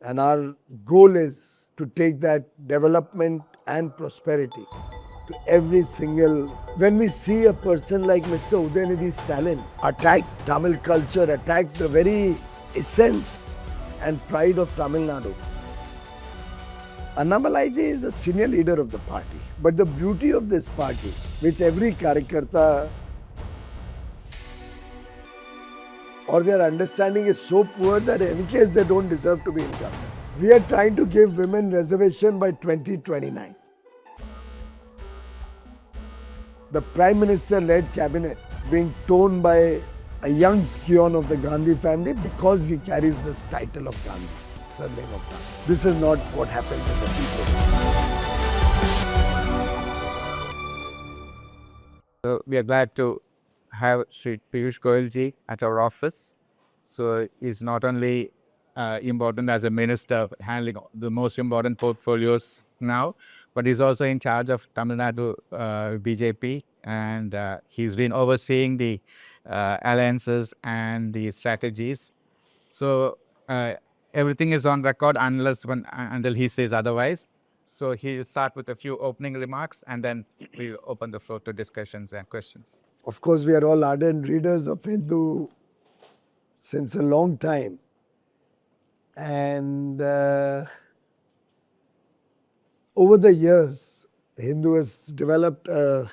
And our goal is to take that development and prosperity to every single. When we see a person like Mr. Udayanidhi Stalin attack Tamil culture, attack the very essence and pride of Tamil Nadu. Annamalai is a senior leader of the party. But the beauty of this party, which every Karyakarta or their understanding is so poor that in any case they don't deserve to be in government. We are trying to give women reservation by 2029. The Prime Minister led cabinet being torn by a young scion of the Gandhi family because he carries this title of Gandhi, surname of Gandhi. This is not what happens in the people. So we are glad to have Sri Piyush Goyal ji at our office. So he's not only important as a minister handling the most important portfolios now, but he's also in charge of Tamil Nadu BJP, and he's been overseeing the alliances and the strategies. So everything is on record until he says otherwise. So he'll start with a few opening remarks, and then we'll open the floor to discussions and questions. Of course, we are all ardent readers of Hindu since a long time. And over the years, Hindu has developed a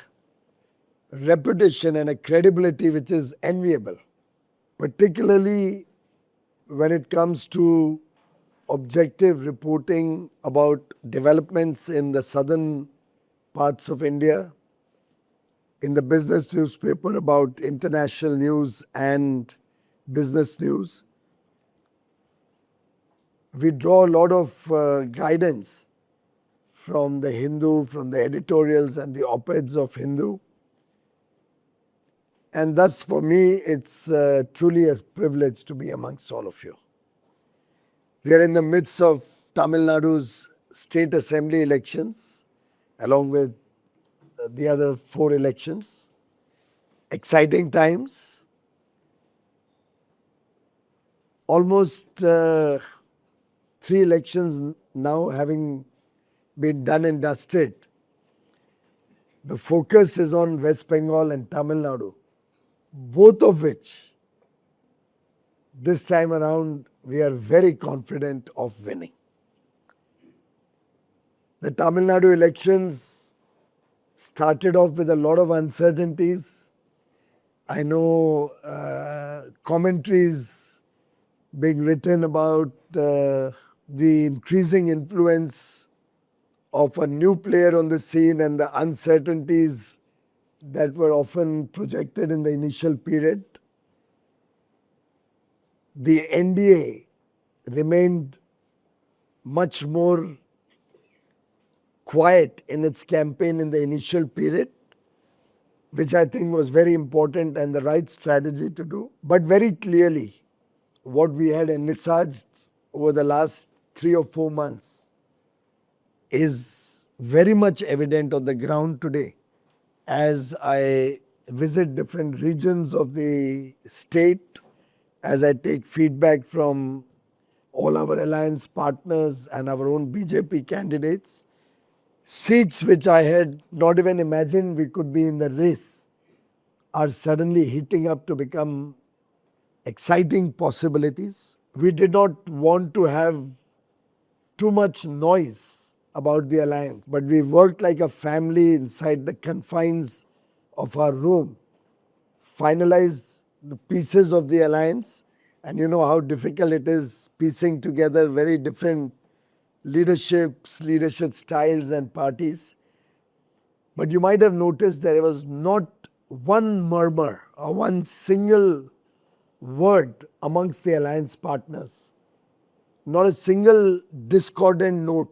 reputation and a credibility which is enviable, particularly when it comes to objective reporting about developments in the southern parts of India, in the business newspaper about international news and business news. We draw a lot of guidance from the Hindu, from the editorials and the op-eds of Hindu. And thus, for me, it's truly a privilege to be amongst all of you. We are in the midst of Tamil Nadu's state assembly elections, along with the other 4 elections. Exciting times. Almost 3 elections now having been done and dusted. The focus is on West Bengal and Tamil Nadu, both of which this time around we are very confident of winning. The Tamil Nadu elections started off with a lot of uncertainties. I know commentaries being written about the increasing influence of a new player on the scene and the uncertainties that were often projected in the initial period. The NDA remained much more quiet in its campaign in the initial period, which I think was very important and the right strategy to do. But very clearly, what we had envisaged over the last 3 or 4 months is very much evident on the ground today. As I visit different regions of the state, as I take feedback from all our alliance partners and our own BJP candidates, seats which I had not even imagined we could be in the race are suddenly heating up to become exciting possibilities. We did not want to have too much noise about the alliance, but we worked like a family inside the confines of our room, finalized the pieces of the alliance, and you know how difficult it is piecing together very different leadership styles and parties. But you might have noticed there was not one murmur or one single word amongst the alliance partners. Not a single discordant note.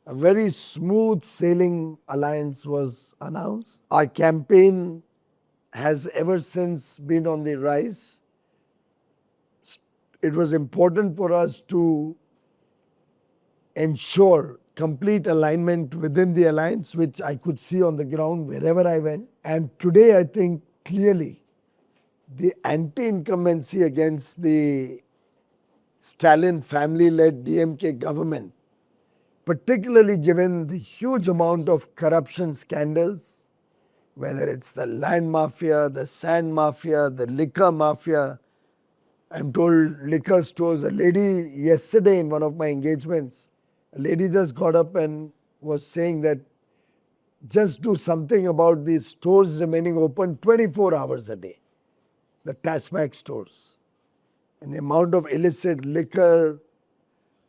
A very smooth sailing alliance was announced. Our campaign has ever since been on the rise. It was important for us to ensure complete alignment within the alliance, which I could see on the ground wherever I went. And today I think clearly the anti-incumbency against the Stalin family-led DMK government, particularly given the huge amount of corruption scandals, whether it's the land mafia, the sand mafia, the liquor mafia. I'm told liquor stores, a lady yesterday in one of my engagements, a lady just got up and was saying that just do something about these stores remaining open 24 hours a day, the Tasmac stores. And the amount of illicit liquor,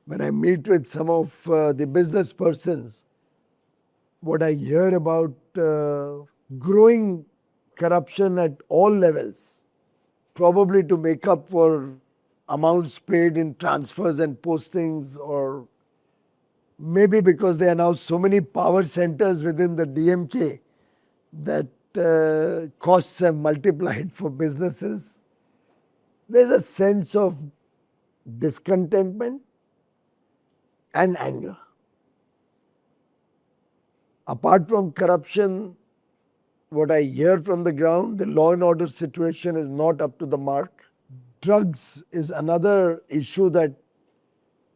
when I meet with some of the business persons, what I hear about growing corruption at all levels, probably to make up for amounts paid in transfers and postings, or maybe because there are now so many power centers within the DMK that costs have multiplied for businesses. There's a sense of discontentment and anger. Apart from corruption, what I hear from the ground, the law and order situation is not up to the mark. Drugs is another issue that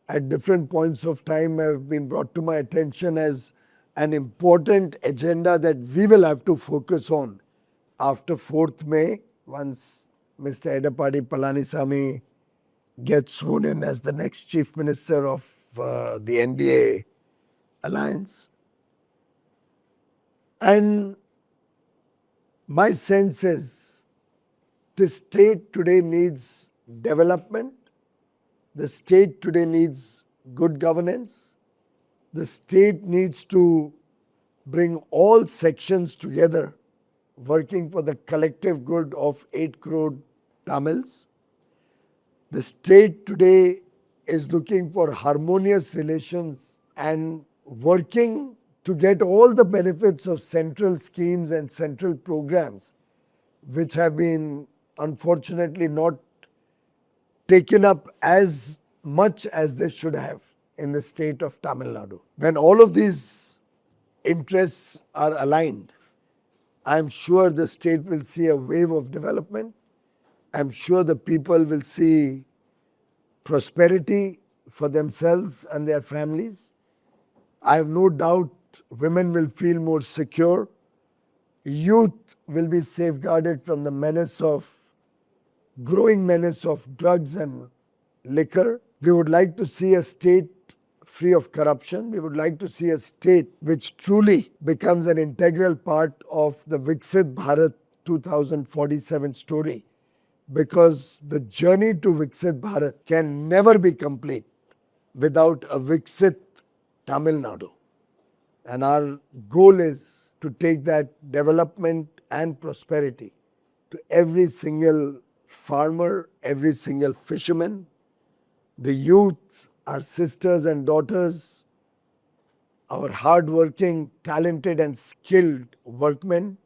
at different points of time have been brought to my attention as an important agenda that we will have to focus on after 4th May, once Mr. Edappadi Palanisamy gets sworn in as the next Chief Minister of the NDA alliance. And my sense is the state today needs development. The state today needs good governance. The state needs to bring all sections together, working for the collective good of 8 crore Tamils. The state today is looking for harmonious relations and working to get all the benefits of central schemes and central programs, which have been unfortunately not taken up as much as they should have in the state of Tamil Nadu. When all of these interests are aligned, I am sure the state will see a wave of development. I am sure the people will see prosperity for themselves and their families. I have no doubt women will feel more secure. Youth will be safeguarded from the growing menace of drugs and liquor. We would like to see a state free of corruption. We would like to see a state which truly becomes an integral part of the Viksit Bharat 2047 story, because the journey to Viksit Bharat can never be complete without a Viksit Tamil Nadu. And our goal is to take that development and prosperity to every single farmer, every single fisherman, the youth, our sisters and daughters, our hardworking, talented and skilled workmen,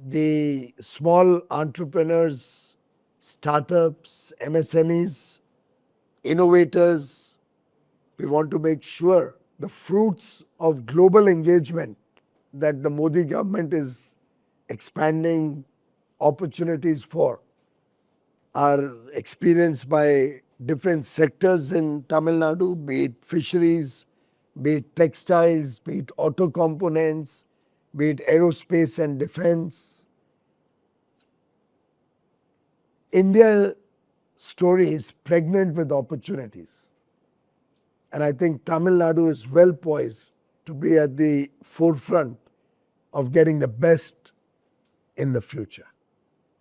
the small entrepreneurs, startups, MSMEs, innovators. We want to make sure the fruits of global engagement that the Modi government is expanding opportunities for are experienced by different sectors in Tamil Nadu, be it fisheries, be it textiles, be it auto components, be it aerospace and defense. India's story is pregnant with opportunities. And I think Tamil Nadu is well poised to be at the forefront of getting the best in the future.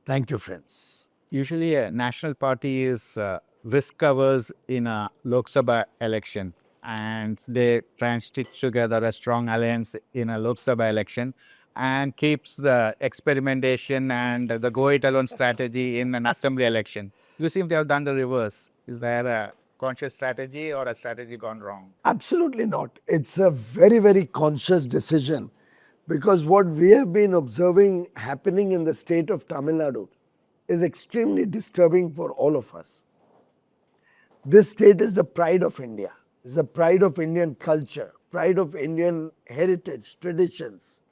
Thank you, friends. Usually, a national party is risk covers in a Lok Sabha election, and they try and stitch together a strong alliance in a Lok Sabha election and keeps the experimentation and the go it alone strategy in an assembly election. You seem to have done the reverse. Is there a conscious strategy or a strategy gone wrong? Absolutely not. It's a very, very conscious decision, because what we have been observing happening in the state of Tamil Nadu is extremely disturbing for all of us. This state is the pride of India, is the pride of Indian culture, pride of Indian heritage, traditions.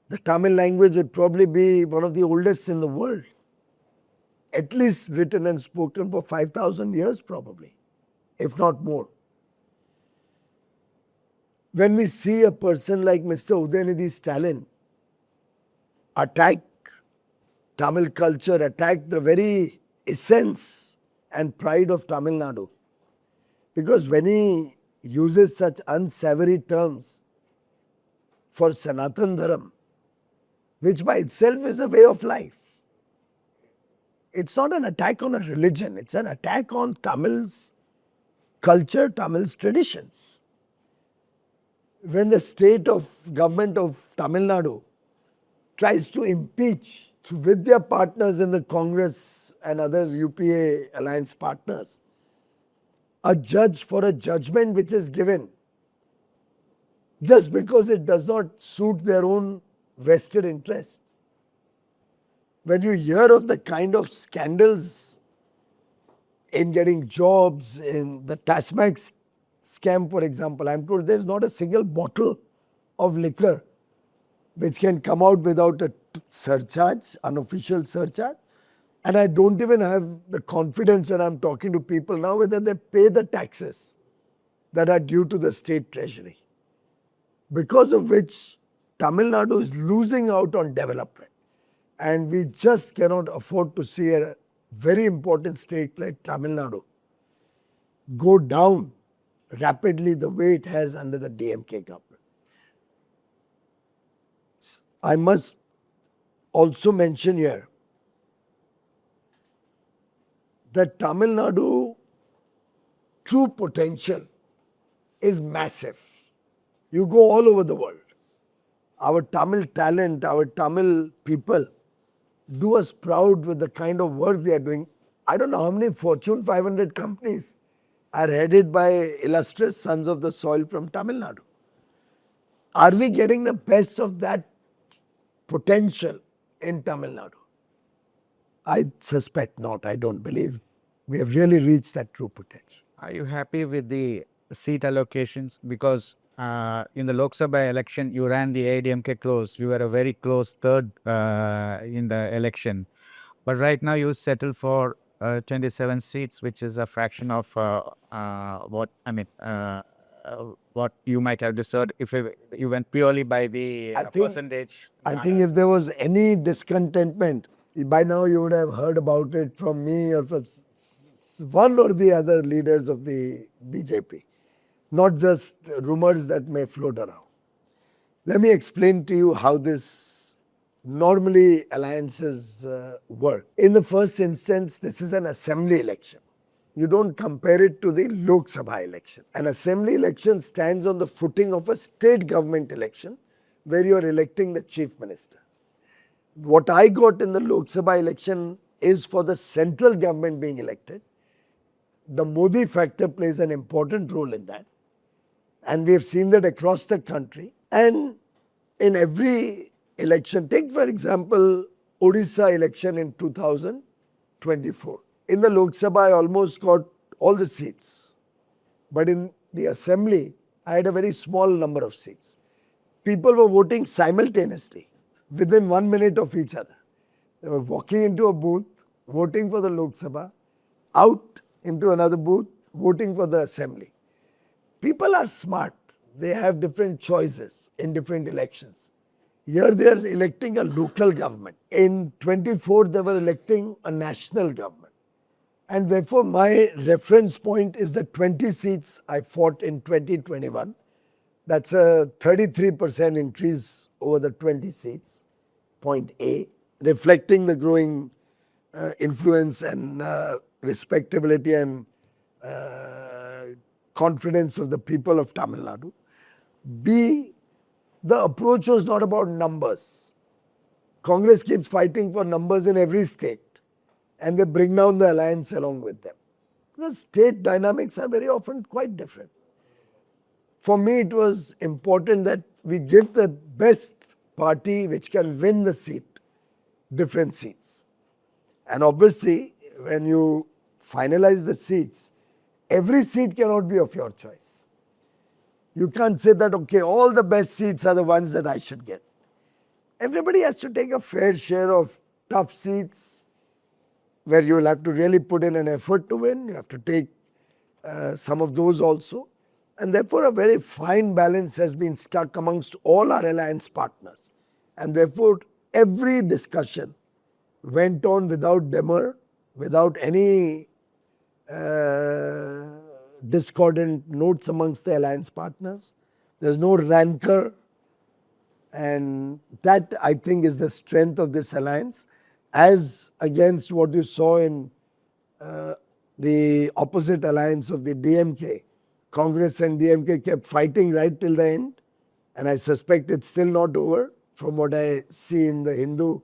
The Tamil language would probably be one of the oldest in the world. at least written and spoken for 5,000 years probably, if not more. When we see a person like Mr. Udayanidhi Stalin attack Tamil culture, attack the very essence and pride of Tamil Nadu, because when he uses such unsavory terms for Sanatan Dharam, which by itself is a way of life, it's not an attack on a religion, it's an attack on Tamil's culture, Tamil's traditions. When the state of government of Tamil Nadu tries to impeach with their partners in the Congress and other UPA alliance partners, a judge for a judgment which is given just because it does not suit their own vested interest. When you hear of the kind of scandals in getting jobs, in the Tasmac scam, for example, I'm told there's not a single bottle of liquor which can come out without a surcharge, unofficial surcharge. And I don't even have the confidence when I'm talking to people now whether they pay the taxes that are due to the state treasury. Because of which Tamil Nadu is losing out on development. And we just cannot afford to see a very important state like Tamil Nadu go down rapidly the way it has under the DMK government. I must also mention here that Tamil Nadu true potential is massive. You go all over the world. Our Tamil talent, our Tamil people do us proud with the kind of work they are doing. I don't know how many Fortune 500 companies are headed by illustrious sons of the soil from Tamil Nadu. Are we getting the best of that potential in Tamil Nadu? I suspect not. I don't believe we have really reached that true potential. Are you happy with the seat allocations? Because in the Lok Sabha election, you ran the ADMK close. You were a very close third in the election. But right now, you settle for 27 seats, which is a fraction of what you might have deserved if you went purely by the percentage. I think if there was any discontentment, by now you would have heard about it from me or from one or the other leaders of the BJP, not just rumors that may float around. Let me explain to you how this normally alliances work. In the first instance, this is an assembly election. You don't compare it to the Lok Sabha election. An assembly election stands on the footing of a state government election where you are electing the chief minister. What I got in the Lok Sabha election is for the central government being elected. The Modi factor plays an important role in that. And we have seen that across the country. And in every election, take for example, Odisha election in 2024. In the Lok Sabha, I almost got all the seats. But in the assembly, I had a very small number of seats. People were voting simultaneously, within 1 minute of each other. They were walking into a booth, voting for the Lok Sabha, out into another booth, voting for the assembly. People are smart. They have different choices in different elections. Here they are electing a local government. In 24, they were electing a national government. And therefore, my reference point is the 20 seats I fought in 2021. That's a 33% increase over the 20 seats, point A, reflecting the growing influence and respectability and confidence of the people of Tamil Nadu. B, the approach was not about numbers. Congress keeps fighting for numbers in every state and they bring down the alliance along with them. Because state dynamics are very often quite different. For me, it was important that we give the best party which can win the seat, different seats. And obviously, when you finalize the seats, every seat cannot be of your choice. You can't say that, okay, all the best seats are the ones that I should get. Everybody has to take a fair share of tough seats, where you will have to really put in an effort to win. You have to take some of those also. And therefore, a very fine balance has been struck amongst all our alliance partners. And therefore, every discussion went on without demur, without any discordant notes amongst the alliance partners. There's no rancor. And that, I think, is the strength of this alliance, as against what you saw in the opposite alliance of the DMK. Congress and DMK kept fighting right till the end, and I suspect it's still not over. From what I see in the Hindu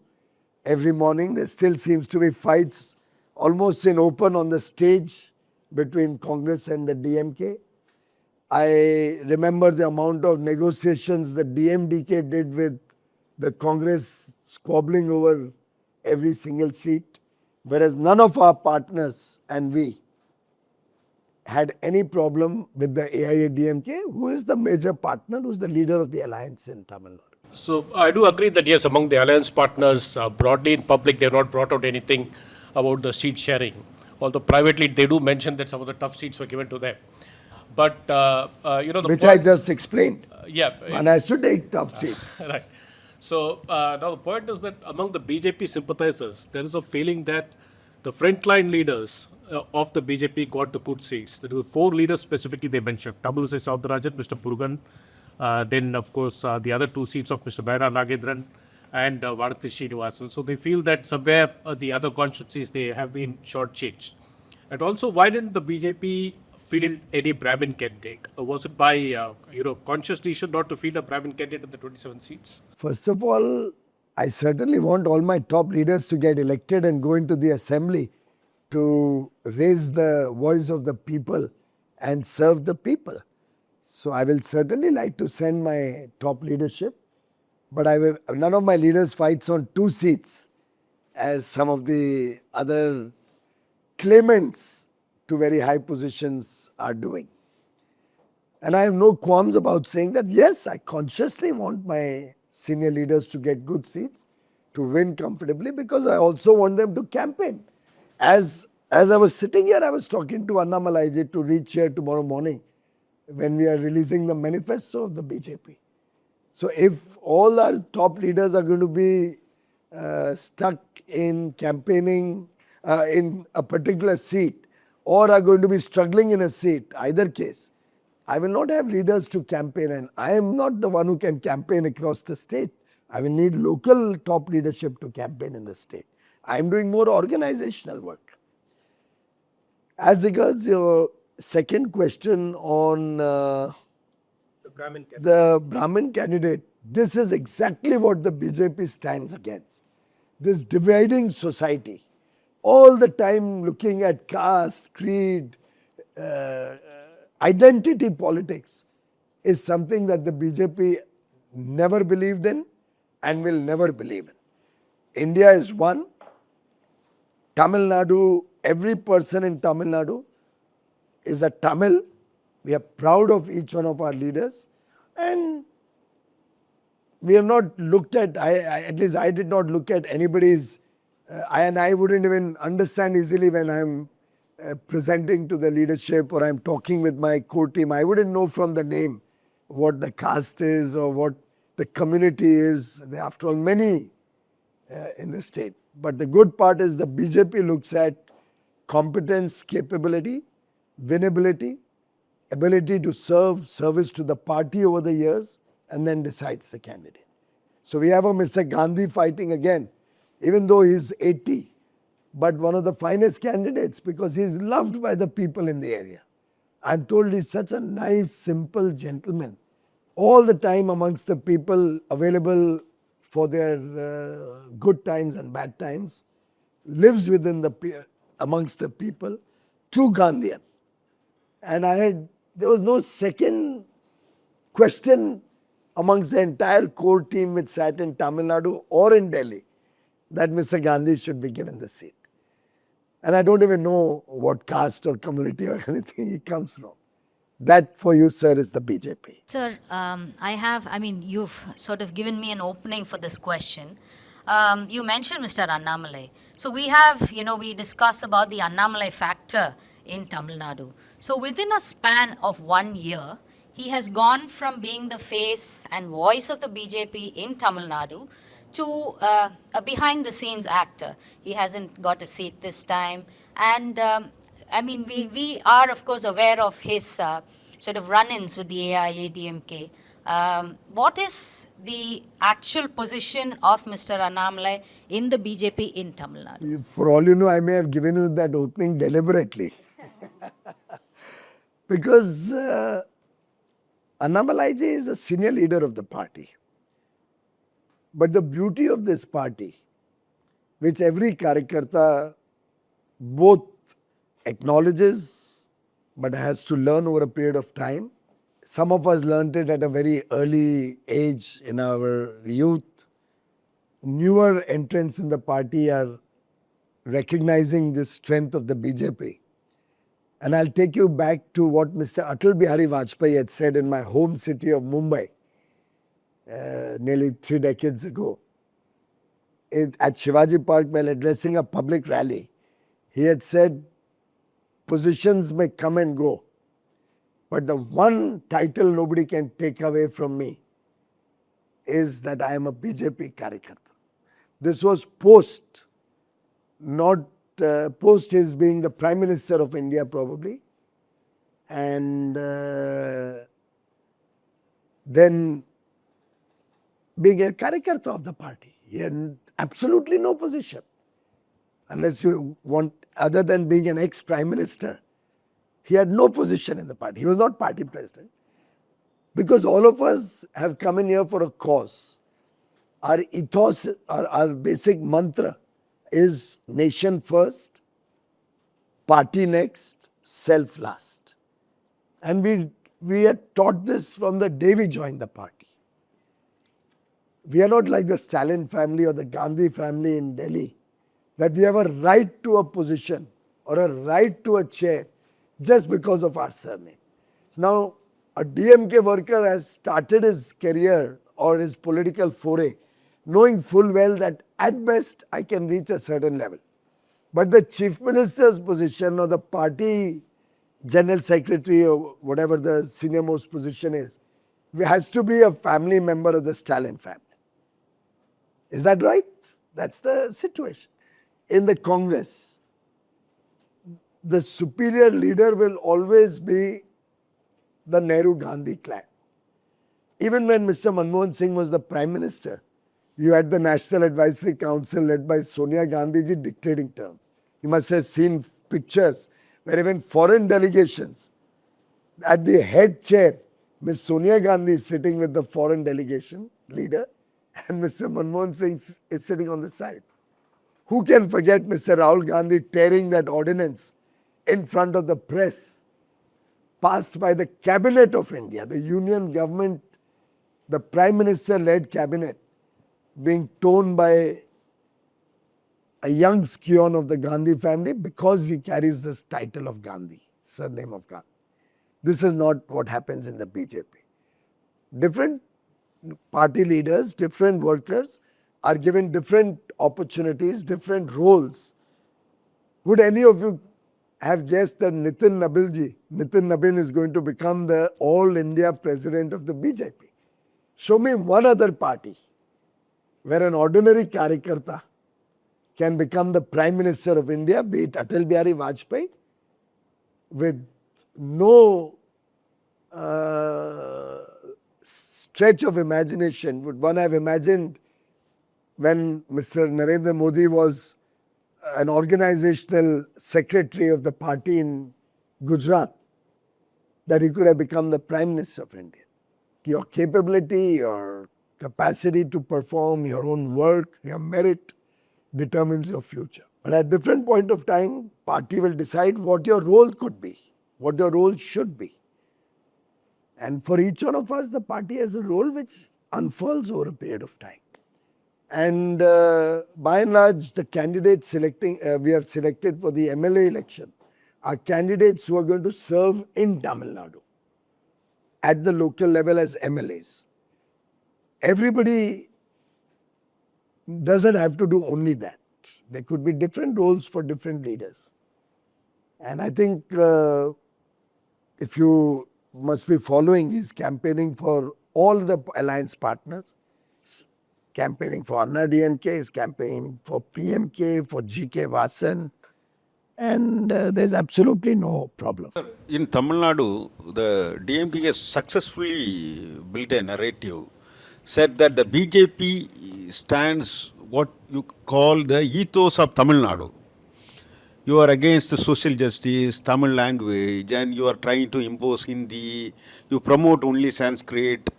every morning, there still seems to be fights almost in open on the stage between Congress and the DMK. I remember the amount of negotiations the DMDK did with the Congress, squabbling over every single seat, whereas none of our partners and we had any problem with the AIADMK, who is the major partner, who is the leader of the alliance in Tamil Nadu. So I do agree that yes, among the alliance partners, broadly in public, they have not brought out anything about the seat sharing. Although privately, they do mention that some of the tough seats were given to them. But the Which point, I just explained. yeah, And I should take top seats. right. So now the point is that among the BJP sympathizers, there is a feeling that the frontline leaders of the BJP got the good seats. There are 4 leaders specifically they mentioned: Tamilisai Soundarajan, Mr. Murugan, then of course the other 2 seats of Mr. Baira Nagendran and Varanthi Srinivasan. So they feel that somewhere the other constituencies they have been shortchanged. And also, why didn't the BJP field any Brahmin candidate? Was it by conscious decision not to field a Brahmin candidate in the 27 seats? First of all, I certainly want all my top leaders to get elected and go into the assembly to raise the voice of the people and serve the people. So I will certainly like to send my top leadership, but none of my leaders fights on 2 seats, as some of the other claimants to very high positions are doing. And I have no qualms about saying that, yes, I consciously want my senior leaders to get good seats, to win comfortably, because I also want them to campaign. As I was sitting here, I was talking to Annamalai to reach here tomorrow morning when we are releasing the manifesto of the BJP. So if all our top leaders are going to be stuck in campaigning in a particular seat, or are going to be struggling in a seat, either case, I will not have leaders to campaign, and I am not the one who can campaign across the state. I will need local top leadership to campaign in the state. I am doing more organizational work. As regards your second question on The Brahmin candidate. the Brahmin candidate, this is exactly what the BJP stands against. This dividing society, all the time looking at caste, creed, identity politics, is something that the BJP never believed in and will never believe in. India is one. Tamil Nadu, every person in Tamil Nadu is a Tamil. We are proud of each one of our leaders, and we have not looked at, at least I did not look at anybody's, and I wouldn't even understand easily when I'm presenting to the leadership or I'm talking with my core team. I wouldn't know from the name what the caste is or what the community is. There are, after all, many in the state. But the good part is the BJP looks at competence, capability, winnability, ability to serve, service to the party over the years, and then decides the candidate. So we have a Mr. Gandhi fighting again, even though he's 80, but one of the finest candidates because he's loved by the people in the area. I'm told he's such a nice, simple gentleman, all the time amongst the people, available for their good times and bad times, lives within amongst the people, true Gandhian. And there was no second question amongst the entire core team which sat in Tamil Nadu or in Delhi that Mr. Gandhi should be given the seat. And I don't even know what caste or community or anything he comes from. That for you, sir, is the BJP. Sir, you've sort of given me an opening for this question. You mentioned Mr. Annamalai. So we have, we discuss about the Annamalai factor in Tamil Nadu. So within a span of 1 year, he has gone from being the face and voice of the BJP in Tamil Nadu to a behind the scenes actor. He hasn't got a seat this time. And I mean, we are, of course, aware of his sort of run ins with the AIA DMK. What is the actual position of Mr. Annamalai in the BJP in Tamil Nadu? For all you know, I may have given you that opening deliberately. Because Annamalai is a senior leader of the party. But the beauty of this party, which every Karyakarta both acknowledges but has to learn over a period of time. Some of us learned it at a very early age in our youth. Newer entrants in the party are recognizing the strength of the BJP. And I'll take you back to what Mr. Atal Bihari Vajpayee had said in my home city of Mumbai nearly 3 decades ago. At Shivaji Park, while addressing a public rally, he had said, positions may come and go, but the one title nobody can take away from me is that I am a BJP Karyakarta. This was post, not post his being the Prime Minister of India probably, and then being a Karyakarta of the party. He had absolutely no position. Unless you want, other than being an ex-Prime Minister, he had no position in the party. He was not party president. Because all of us have come in here for a cause. Our ethos, our basic mantra is nation first, party next, self last. And we are taught this from the day we joined the party. We are not like the Stalin family or the Gandhi family in Delhi, that we have a right to a position or a right to a chair just because of our surname. Now, a DMK worker has started his career or his political foray knowing full well that at best I can reach a certain level. But the chief minister's position or the party general secretary or whatever the senior most position is, has to be a family member of the Stalin family. Is that right? That's the situation. In the Congress, the superior leader will always be the Nehru-Gandhi clan. Even when Mr. Manmohan Singh was the Prime Minister, you had the National Advisory Council led by Sonia Gandhi ji dictating terms. You must have seen pictures where even foreign delegations, at the head chair, Ms. Sonia Gandhi is sitting with the foreign delegation leader and Mr. Manmohan Singh is sitting on the side. Who can forget Mr. Rahul Gandhi tearing that ordinance in front of the press, passed by the Cabinet of India, the Union government, the Prime Minister-led cabinet, being torn by a young scion of the Gandhi family because he carries this title of Gandhi, surname of Gandhi. This is not what happens in the BJP. Different party leaders, different workers are given different opportunities, different roles. Would any of you have guessed that Nitin Nabin is going to become the All India President of the BJP? Show me one other party where an ordinary Karyakarta can become the Prime Minister of India, be it Atal Bihari Vajpayee, with no stretch of imagination. Would one have imagined when Mr. Narendra Modi was an organizational secretary of the party in Gujarat, that he could have become the Prime Minister of India? Your capability, your capacity to perform your own work, your merit determines your future. But at different point of time, party will decide what your role could be, what your role should be. And for each one of us, the party has a role which unfurls over a period of time. And by and large, the candidates we have selected for the MLA election are candidates who are going to serve in Tamil Nadu at the local level as MLAs. Everybody doesn't have to do only that. There could be different roles for different leaders. And I think if you must be following, he's campaigning for all the alliance partners, campaigning for Anna DMK, he's campaigning for PMK, for GK Vasan, and there's absolutely no problem. In Tamil Nadu, the DMK has successfully built a narrative, said that the BJP stands what you call the ethos of Tamil Nadu. You are against the social justice, Tamil language, and you are trying to impose Hindi. You promote only Sanskrit.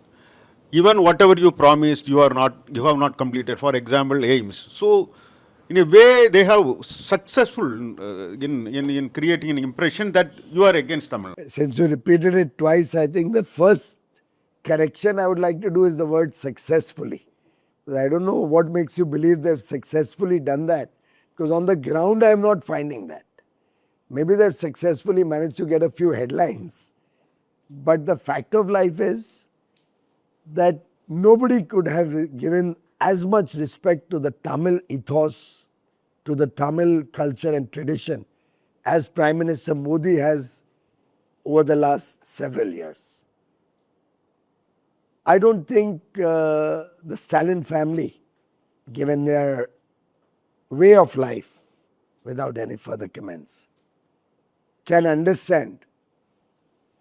Even whatever you promised, you have not completed. For example, aims. So, in a way, they have successful in creating an impression that you are against Tamil. Since you repeated it twice, I think the first correction I would like to do is the word successfully. I don't know what makes you believe they've successfully done that, because on the ground I am not finding that. Maybe they've successfully managed to get a few headlines, but the fact of life is that nobody could have given as much respect to the Tamil ethos, to the Tamil culture and tradition as Prime Minister Modi has over the last several years. I don't think the Stalin family, given their way of life, without any further comments, can understand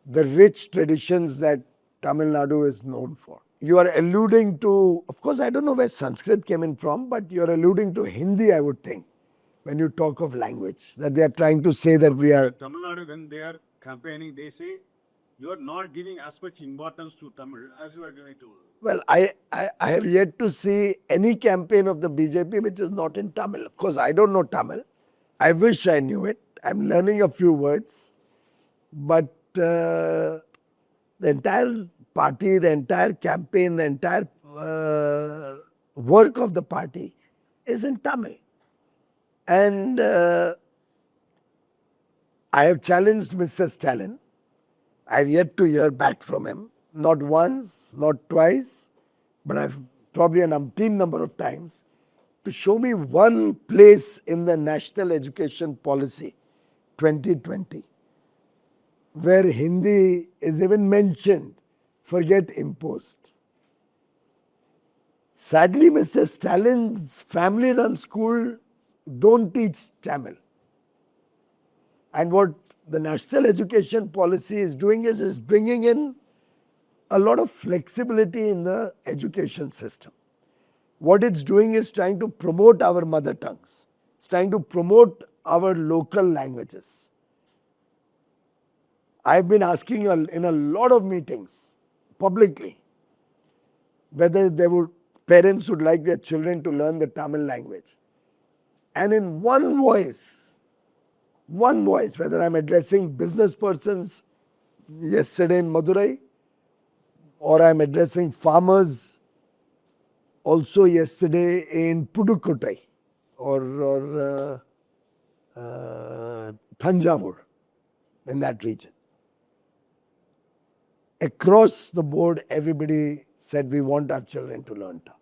the rich traditions that Tamil Nadu is known for. You are alluding to, of course, I don't know where Sanskrit came in from, but you are alluding to Hindi, I would think, when you talk of language, that they are trying to say that we are. Tamil Nadu, when they are campaigning, they say you are not giving as much importance to Tamil as you are giving to. Well, I have yet to see any campaign of the BJP which is not in Tamil. Of course, I don't know Tamil. I wish I knew it. I'm learning a few words. But the entire party, the entire campaign, the entire work of the party is in Tamil. And I have challenged Mr. Stalin. I have yet to hear back from him. Not once, not twice, but I've probably an umpteen number of times, to show me one place in the National Education Policy 2020 where Hindi is even mentioned, forget imposed. Sadly, Mr. Stalin's family-run school don't teach Tamil. And what the National Education Policy is doing is bringing in a lot of flexibility in the education system. What it's doing is trying to promote our mother tongues. It's trying to promote our local languages. I've been asking in a lot of meetings publicly whether parents would like their children to learn the Tamil language. And in one voice, whether I'm addressing business persons yesterday in Madurai, or I'm addressing farmers also yesterday in Pudukkottai or Thanjavur, in that region. Across the board, everybody said we want our children to learn Tamil.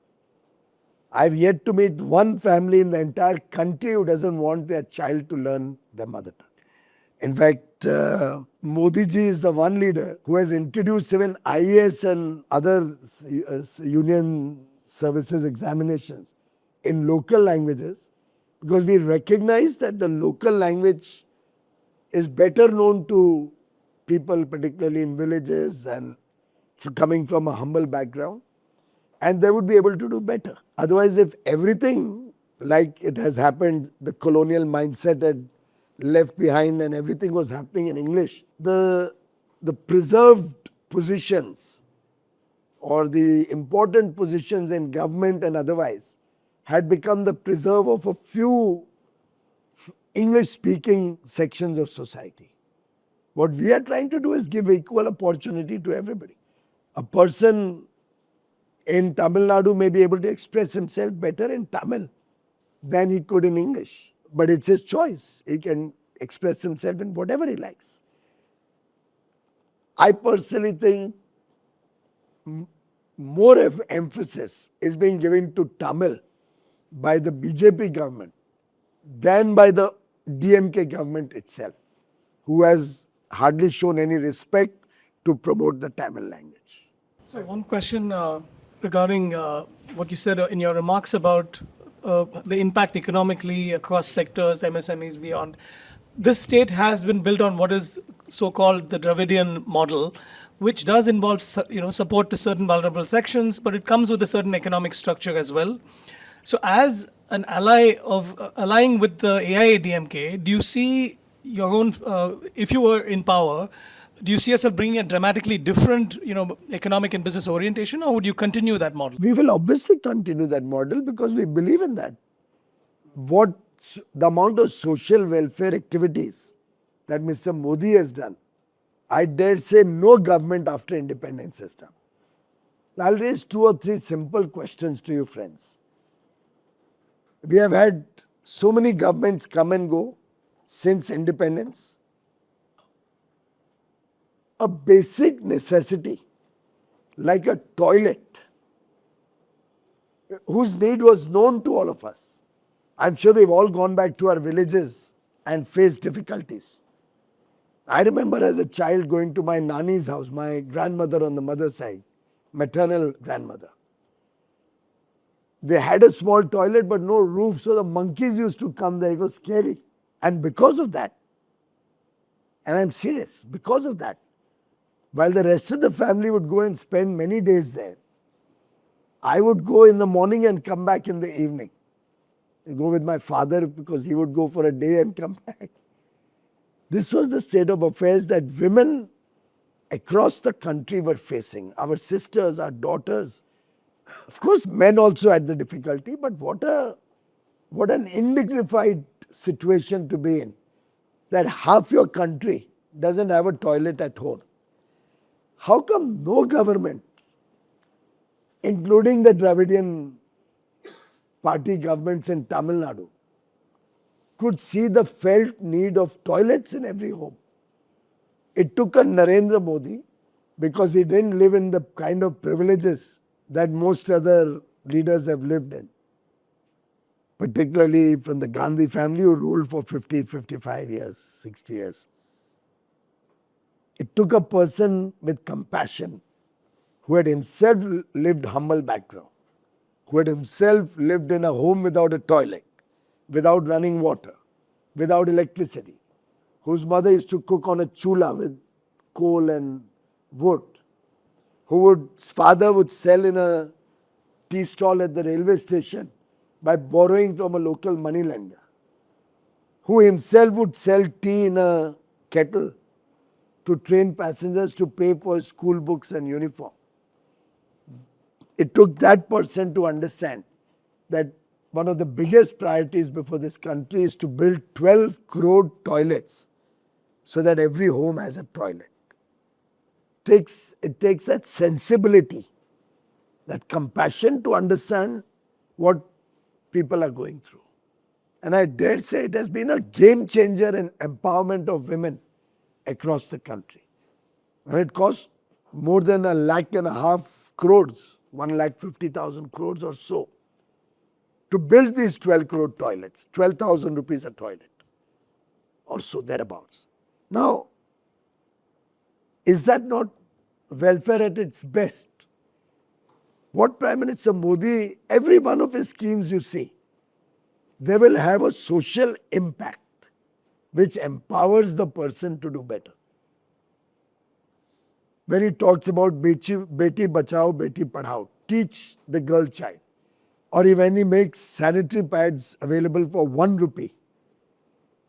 I've yet to meet one family in the entire country who doesn't want their child to learn their mother tongue. In fact, Modi ji is the one leader who has introduced even IAS and other union services examinations in local languages, because we recognize that the local language is better known to people, particularly in villages and coming from a humble background, and they would be able to do better. Otherwise, if everything, like it has happened, the colonial mindset had left behind and everything was happening in English, the preserved positions or the important positions in government and otherwise had become the preserve of a few English-speaking sections of society. What we are trying to do is give equal opportunity to everybody. A person in Tamil Nadu may be able to express himself better in Tamil than he could in English. But it's his choice. He can express himself in whatever he likes. I personally think more emphasis is being given to Tamil by the BJP government than by the DMK government itself, who has hardly shown any respect to promote the Tamil language. So one question regarding what you said in your remarks about the impact economically across sectors, MSMEs, beyond. This state has been built on what is so-called the Dravidian model, which does involve support to certain vulnerable sections, but it comes with a certain economic structure as well. So as an ally of allying with the AIADMK, do you see your own, if you were in power, do you see yourself bringing a dramatically different, economic and business orientation, or would you continue that model? We will obviously continue that model because we believe in that. What the amount of social welfare activities that Mr. Modi has done, I dare say no government after independence has done. I'll raise 2 or 3 simple questions to you, friends. We have had so many governments come and go since independence. A basic necessity like a toilet, whose need was known to all of us. I'm sure we've all gone back to our villages and faced difficulties. I remember as a child going to my Nani's house, my grandmother on the mother's side, maternal grandmother. They had a small toilet but no roof, so the monkeys used to come there. It was scary. And because of that, and I'm serious, because of that, while the rest of the family would go and spend many days there, I would go in the morning and come back in the evening. I'd go with my father because he would go for a day and come back. This was the state of affairs that women across the country were facing. Our sisters, our daughters. Of course, men also had the difficulty, but what an undignified situation to be in, that half your country doesn't have a toilet at home. How come no government, including the Dravidian party governments in Tamil Nadu, could see the felt need of toilets in every home? It took a Narendra Modi, because he didn't live in the kind of privileges that most other leaders have lived in, particularly from the Gandhi family who ruled for 50, 55 years, 60 years. It took a person with compassion who had himself lived humble background, who had himself lived in a home without a toilet, without running water, without electricity, whose mother used to cook on a chula with coal and wood, whose father would sell in a tea stall at the railway station by borrowing from a local moneylender, who himself would sell tea in a kettle to train passengers to pay for school books and uniform. It took that person to understand that one of the biggest priorities before this country is to build 12 crore toilets so that every home has a toilet. It takes that sensibility, that compassion to understand what people are going through. And I dare say it has been a game changer in empowerment of women across the country. And it cost more than 1.5 lakh crores, 1,50,000 crores or so, to build these 12 crore toilets, 12,000 rupees a toilet or so, thereabouts. Now, is that not welfare at its best? What Prime Minister Modi, every one of his schemes you see, they will have a social impact which empowers the person to do better. When he talks about Beti Bachao, Beti Padhao, teach the girl child, or when he makes sanitary pads available for 1 rupee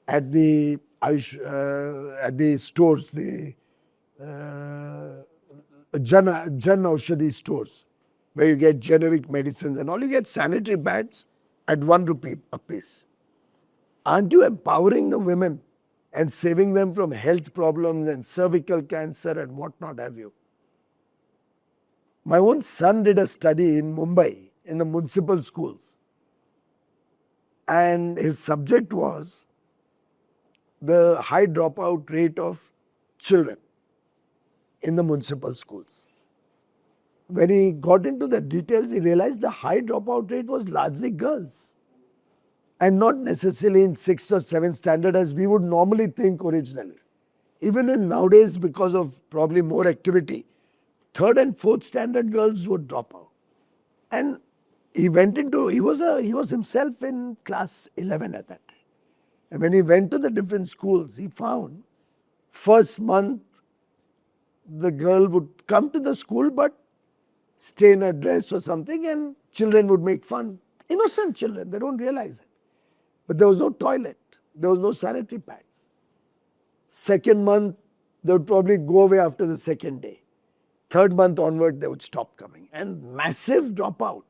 at the stores, the Jan Aushadhi stores, where you get generic medicines and all, you get sanitary pads at 1 rupee a piece. Aren't you empowering the women and saving them from health problems and cervical cancer and what not have you? My own son did a study in Mumbai in the municipal schools, and his subject was the high dropout rate of children in the municipal schools. when he got into the details, he realized the high dropout rate was largely girls. And not necessarily in 6th or 7th standard as we would normally think originally. Even in nowadays, because of probably more activity, 3rd and 4th standard girls would drop out. And he was himself in class 11 at that time. And when he went to the different schools, he found first month the girl would come to the school but stay in a dress or something, and children would make fun. Innocent children, they don't realize it. But there was no toilet, there was no sanitary pads. Second month, they would probably go away after the second day. Third month onward, they would stop coming. And massive dropout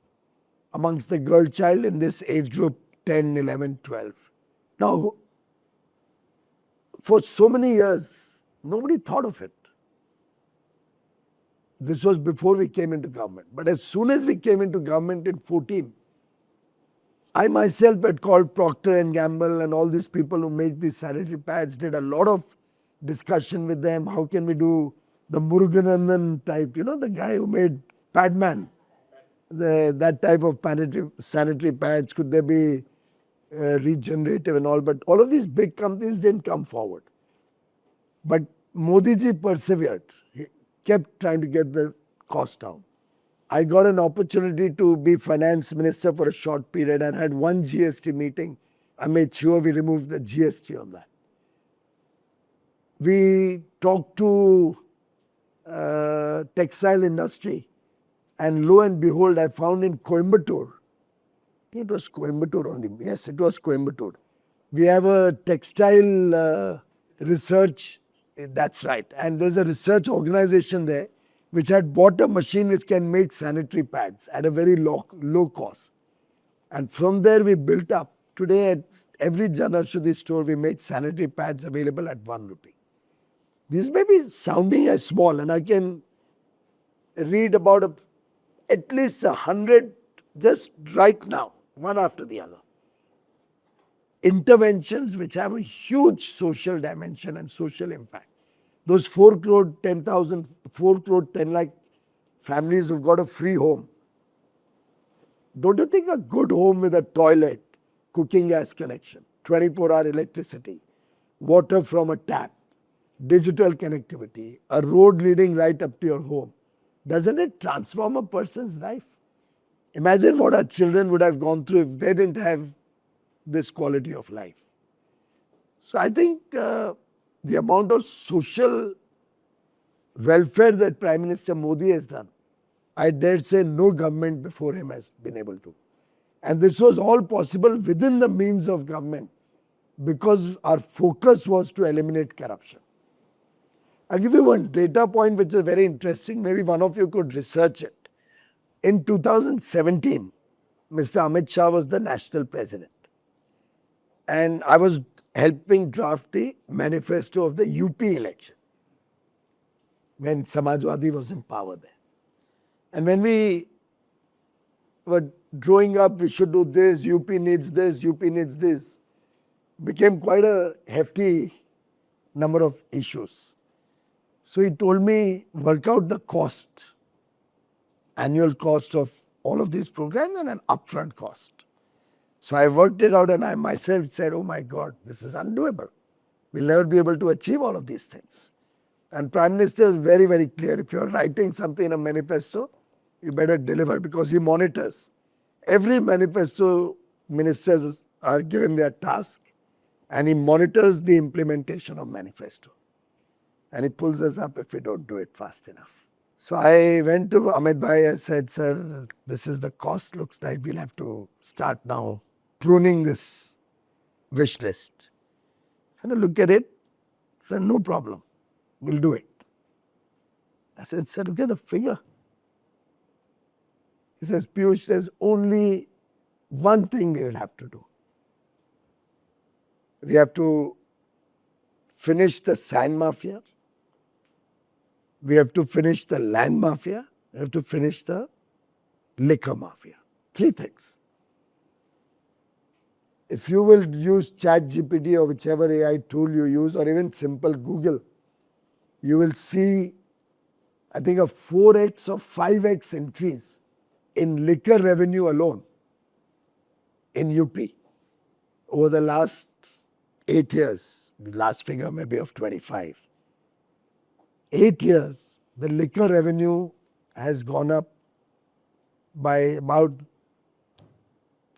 amongst the girl child in this age group 10, 11, 12. Now, for so many years, nobody thought of it. This was before we came into government. But as soon as we came into government in 14, I myself had called Procter and Gamble and all these people who make these sanitary pads, did a lot of discussion with them. How can we do the Muruganandan type, the guy who made Padman, that type of sanitary pads, could they be regenerative and all? But all of these big companies didn't come forward. But Modi ji persevered. He kept trying to get the cost down. I got an opportunity to be finance minister for a short period and had one GST meeting. I made sure we removed the GST on that. We talked to textile industry, and lo and behold, I found in Coimbatore, it was Coimbatore only, yes, it was Coimbatore. We have a textile research, that's right, and there's a research organization there which had bought a machine which can make sanitary pads at a very low cost. And from there we built up. Today at every Jan Aushadhi store we make sanitary pads available at 1 rupee. These may be sounding as small, and I can read about at least 100 just right now, one after the other. Interventions which have a huge social dimension and social impact. Those 4 crore 10 lakh families who've got a free home. Don't you think a good home with a toilet, cooking gas connection, 24-hour electricity, water from a tap, digital connectivity, a road leading right up to your home, doesn't it transform a person's life? Imagine what our children would have gone through if they didn't have this quality of life. So I think the amount of social welfare that Prime Minister Modi has done, I dare say no government before him has been able to. And this was all possible within the means of government because our focus was to eliminate corruption. I'll give you one data point which is very interesting. Maybe one of you could research it. In 2017, Mr. Amit Shah was the national president. And I was helping draft the manifesto of the UP election when Samajwadi was in power there. And when we were drawing up, we should do this, UP needs this, UP needs this, became quite a hefty number of issues. So he told me, work out the cost, annual cost of all of these programs and an upfront cost. So I worked it out and I myself said, oh my God, this is undoable. We'll never be able to achieve all of these things. And Prime Minister is very, very clear. If you're writing something in a manifesto, you better deliver because he monitors. Every manifesto, ministers are given their task and he monitors the implementation of manifesto. And he pulls us up if we don't do it fast enough. So I went to Amit Bhai, I said, sir, this is the cost, looks like we'll have to start now pruning this wish list. And I look at it, said, no problem, we'll do it. I said, sir, look at the figure. He says, Piyush, there's only one thing we will have to do. We have to finish the sand mafia. We have to finish the land mafia. We have to finish the liquor mafia. 3 things. If you will use ChatGPT or whichever AI tool you use or even simple Google, you will see I think a 4x or 5x increase in liquor revenue alone in UP over the last 8 years. The last figure may be of 25. 8 years, the liquor revenue has gone up by about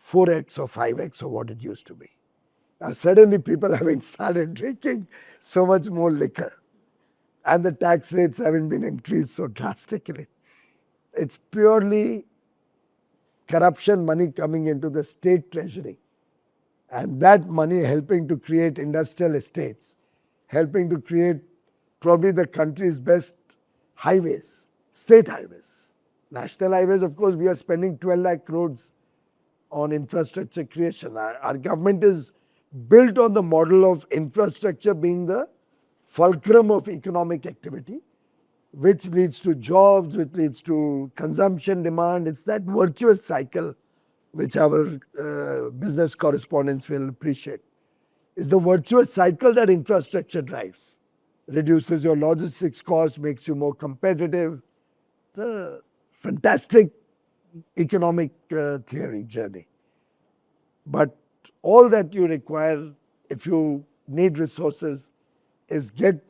4x or 5x of what it used to be. Now, suddenly people haven't started drinking so much more liquor, and the tax rates haven't been increased so drastically. It's purely corruption money coming into the state treasury, and that money helping to create industrial estates, helping to create probably the country's best highways, state highways. National highways, of course, we are spending 12 lakh crores on infrastructure creation. Our government is built on the model of infrastructure being the fulcrum of economic activity, which leads to jobs, which leads to consumption demand. It's that virtuous cycle which our business correspondents will appreciate. It's the virtuous cycle that infrastructure drives. Reduces your logistics cost, makes you more competitive. The fantastic economic theory journey. But all that you require if you need resources is get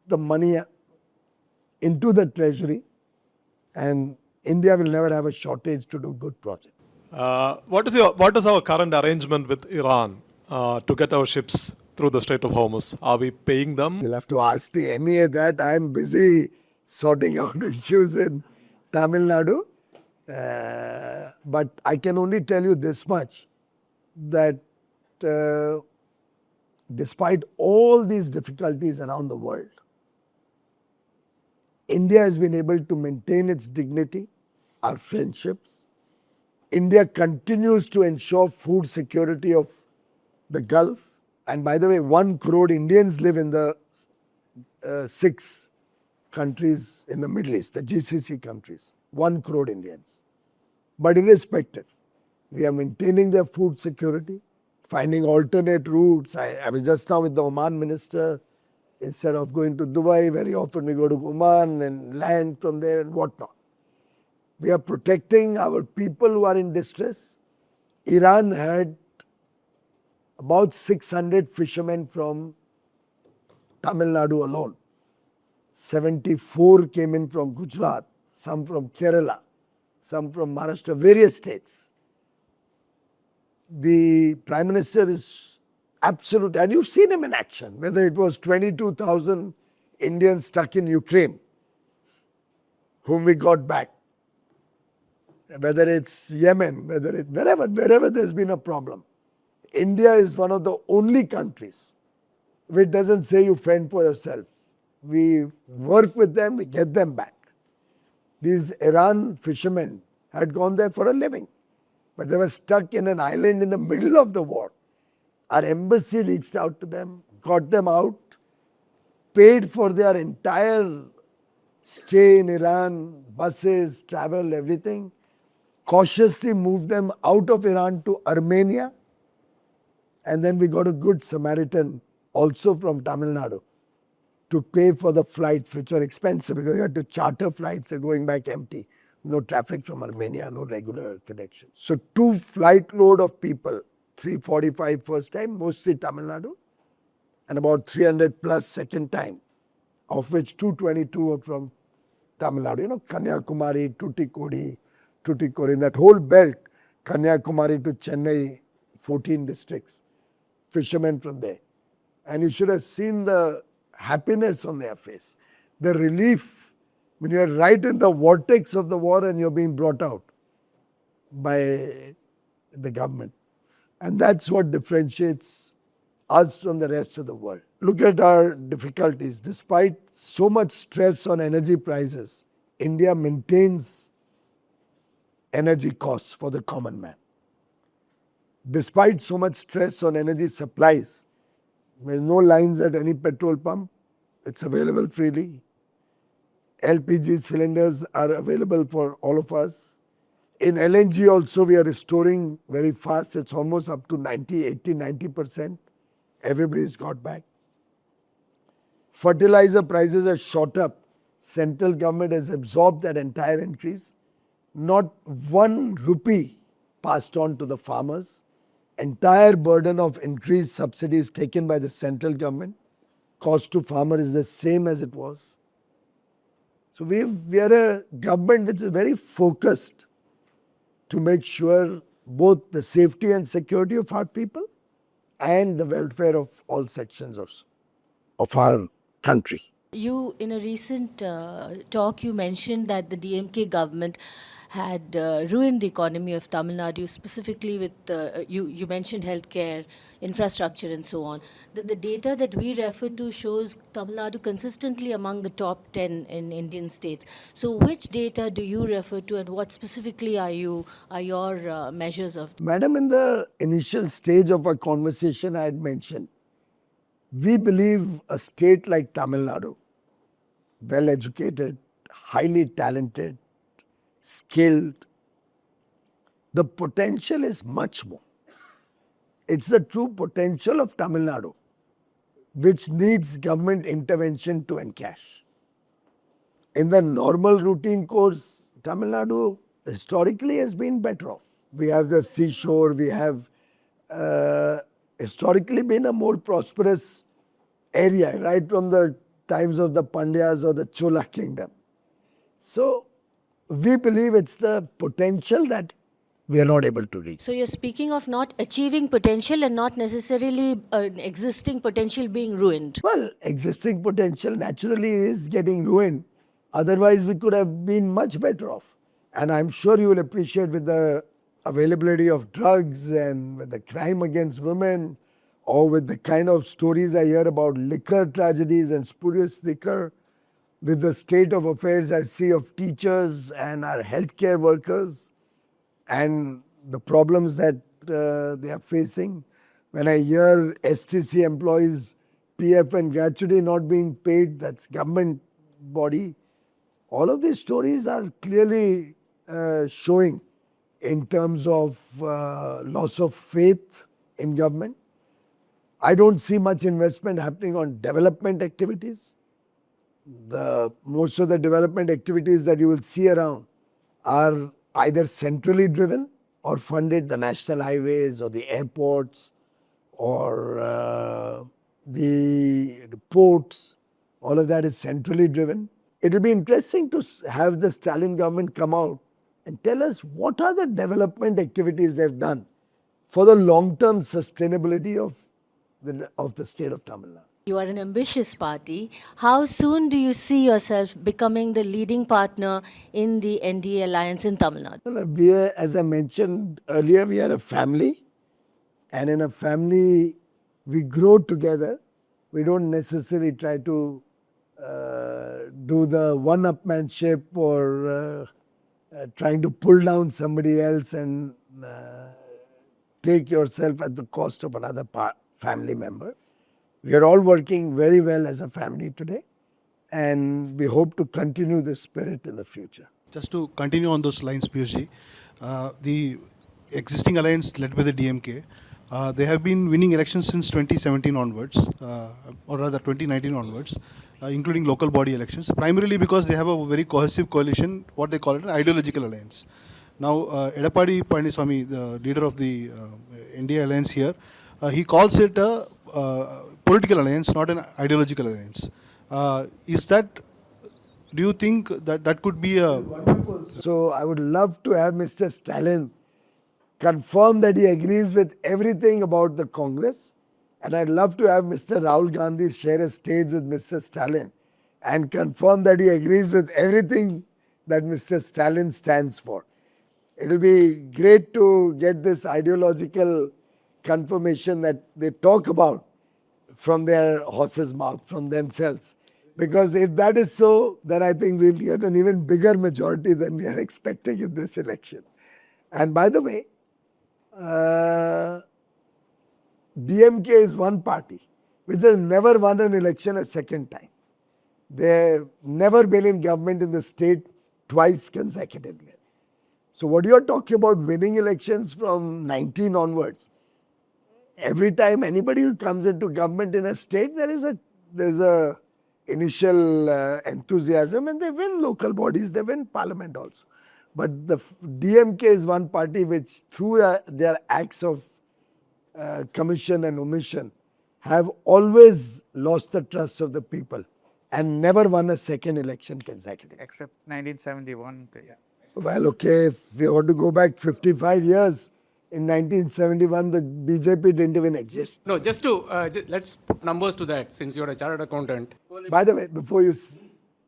the money into the treasury, and India will never have a shortage to do good projects. What is our current arrangement with Iran to get our ships through the Strait of Hormuz? Are we paying them? You'll have to ask the MEA that. I'm busy sorting out issues in Tamil Nadu. But I can only tell you this much, that despite all these difficulties around the world, India has been able to maintain its dignity, our friendships. India continues to ensure food security of the Gulf. And by the way, 1 crore Indians live in the 6 countries in the Middle East, the GCC countries. 1 crore Indians. But irrespective, we are maintaining their food security, finding alternate routes. I was just now with the Oman minister. Instead of going to Dubai, very often we go to Oman and land from there and whatnot. We are protecting our people who are in distress. Iran had about 600 fishermen from Tamil Nadu alone. 74 came in from Gujarat, some from Kerala, some from Maharashtra, various states. The Prime Minister is absolute, and you've seen him in action, whether it was 22,000 Indians stuck in Ukraine, whom we got back, whether it's Yemen, whether it's wherever there's been a problem. India is one of the only countries which doesn't say you fend for yourself. We work with them, we get them back. These Iran fishermen had gone there for a living, but they were stuck in an island in the middle of the war. Our embassy reached out to them, got them out, paid for their entire stay in Iran, buses, travel, everything, cautiously moved them out of Iran to Armenia, and then we got a good Samaritan also from Tamil Nadu to pay for the flights, which were expensive because you had to charter flights, they're going back empty. No traffic from Armenia, no regular connection. So 2 flight load of people, 345 first time, mostly Tamil Nadu, and about 300 plus second time, of which 222 were from Tamil Nadu. Kanyakumari, Tuticorin, that whole belt, Kanyakumari to Chennai, 14 districts, fishermen from there. And you should have seen the happiness on their face, the relief when you are right in the vortex of the war and you're being brought out by the government. And that's what differentiates us from the rest of the world. Look at our difficulties. Despite so much stress on energy prices, India maintains energy costs for the common man. Despite so much stress on energy supplies, there's no lines at any petrol pump. It's available freely. LPG cylinders are available for all of us. In LNG also, we are restoring very fast. It's almost up to 90%. Everybody's got back. Fertilizer prices are shot up Central government has absorbed that entire increase. Not 1 rupee passed on to the farmers. Entire burden of increased subsidies taken by the central government. Cost to farmer is the same as it was. So we are a government which is very focused to make sure both the safety and security of our people and the welfare of all sections of our country. You, in a recent talk, you mentioned that the DMK government had ruined the economy of Tamil Nadu, specifically with, you mentioned healthcare, infrastructure and so on. The data that we refer to shows Tamil Nadu consistently among the top 10 in Indian states. So which data do you refer to and what specifically are your measures of? Madam, in the initial stage of our conversation I had mentioned, we believe a state like Tamil Nadu, well educated, highly talented, skilled, the potential is much more. It's the true potential of Tamil Nadu, which needs government intervention to encash. In the normal routine course, Tamil Nadu historically has been better off. We have the seashore, we have historically been a more prosperous area, right from the times of the Pandyas or the Chola kingdom. So we believe it's the potential that we are not able to reach. So you're speaking of not achieving potential and not necessarily existing potential being ruined. Well, existing potential naturally is getting ruined. Otherwise, we could have been much better off. And I'm sure you will appreciate with the availability of drugs and with the crime against women, or with the kind of stories I hear about liquor tragedies and spurious liquor, with the state of affairs I see of teachers and our healthcare workers and the problems that they are facing. When I hear STC employees, PF and gratuity not being paid, that's government body. All of these stories are clearly showing in terms of loss of faith in government. I don't see much investment happening on development activities. Most of the development activities that you will see around are either centrally driven or funded, the national highways or the airports or the ports. All of that is centrally driven. It will be interesting to have the Stalin government come out and tell us what are the development activities they've done for the long-term sustainability of the state of Tamil Nadu. You are an ambitious party. How soon do you see yourself becoming the leading partner in the NDA alliance in Tamil Nadu? Well, we are, as I mentioned earlier, we are a family, and in a family we grow together. We don't necessarily try to do the one-upmanship or trying to pull down somebody else and take yourself at the cost of another family member. We are all working very well as a family today, and we hope to continue this spirit in the future. Just to continue on those lines, Piyush, the existing alliance led by the DMK, they have been winning elections since 2017 onwards, or rather 2019 onwards, including local body elections, primarily because they have a very cohesive coalition, what they call it an ideological alliance. Now, Edappadi Palaniswamy, the leader of the NDA alliance here, he calls it a political alliance, not an ideological alliance. Do you think that could be a... So I would love to have Mr. Stalin confirm that he agrees with everything about the Congress, and I'd love to have Mr. Rahul Gandhi share a stage with Mr. Stalin and confirm that he agrees with everything that Mr. Stalin stands for. It will be great to get this ideological confirmation that they talk about from their horse's mouth, from themselves. Because if that is so, then I think we'll get an even bigger majority than we are expecting in this election. And by the way, DMK is one party which has never won an election a second time. They've never been in government in the state twice consecutively. So what you're talking about winning elections from 19 onwards, every time anybody who comes into government in a state, there's a initial enthusiasm, and they win local bodies, they win parliament also. But the DMK is one party which, through their acts of commission and omission, have always lost the trust of the people and never won a second election consecutively. Except 1971. Yeah. Well, okay, if we want to go back 55 years, in 1971 the BJP didn't even exist. No, just to, let's put numbers to that since you're a chartered accountant. By the way, before you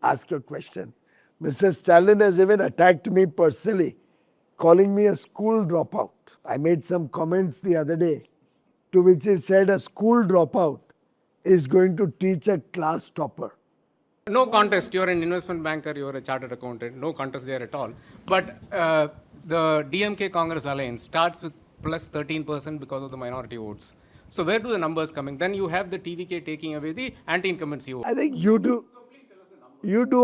ask your question, Mr. Stalin has even attacked me personally, calling me a school dropout. I made some comments the other day to which he said a school dropout is going to teach a class topper. No contest, you're an investment banker, you're a chartered accountant, no contest there at all. But the DMK Congress alliance starts with plus 13% because of the minority votes. So where do the numbers coming? Then you have the TVK taking away the anti-incumbency vote. I think you do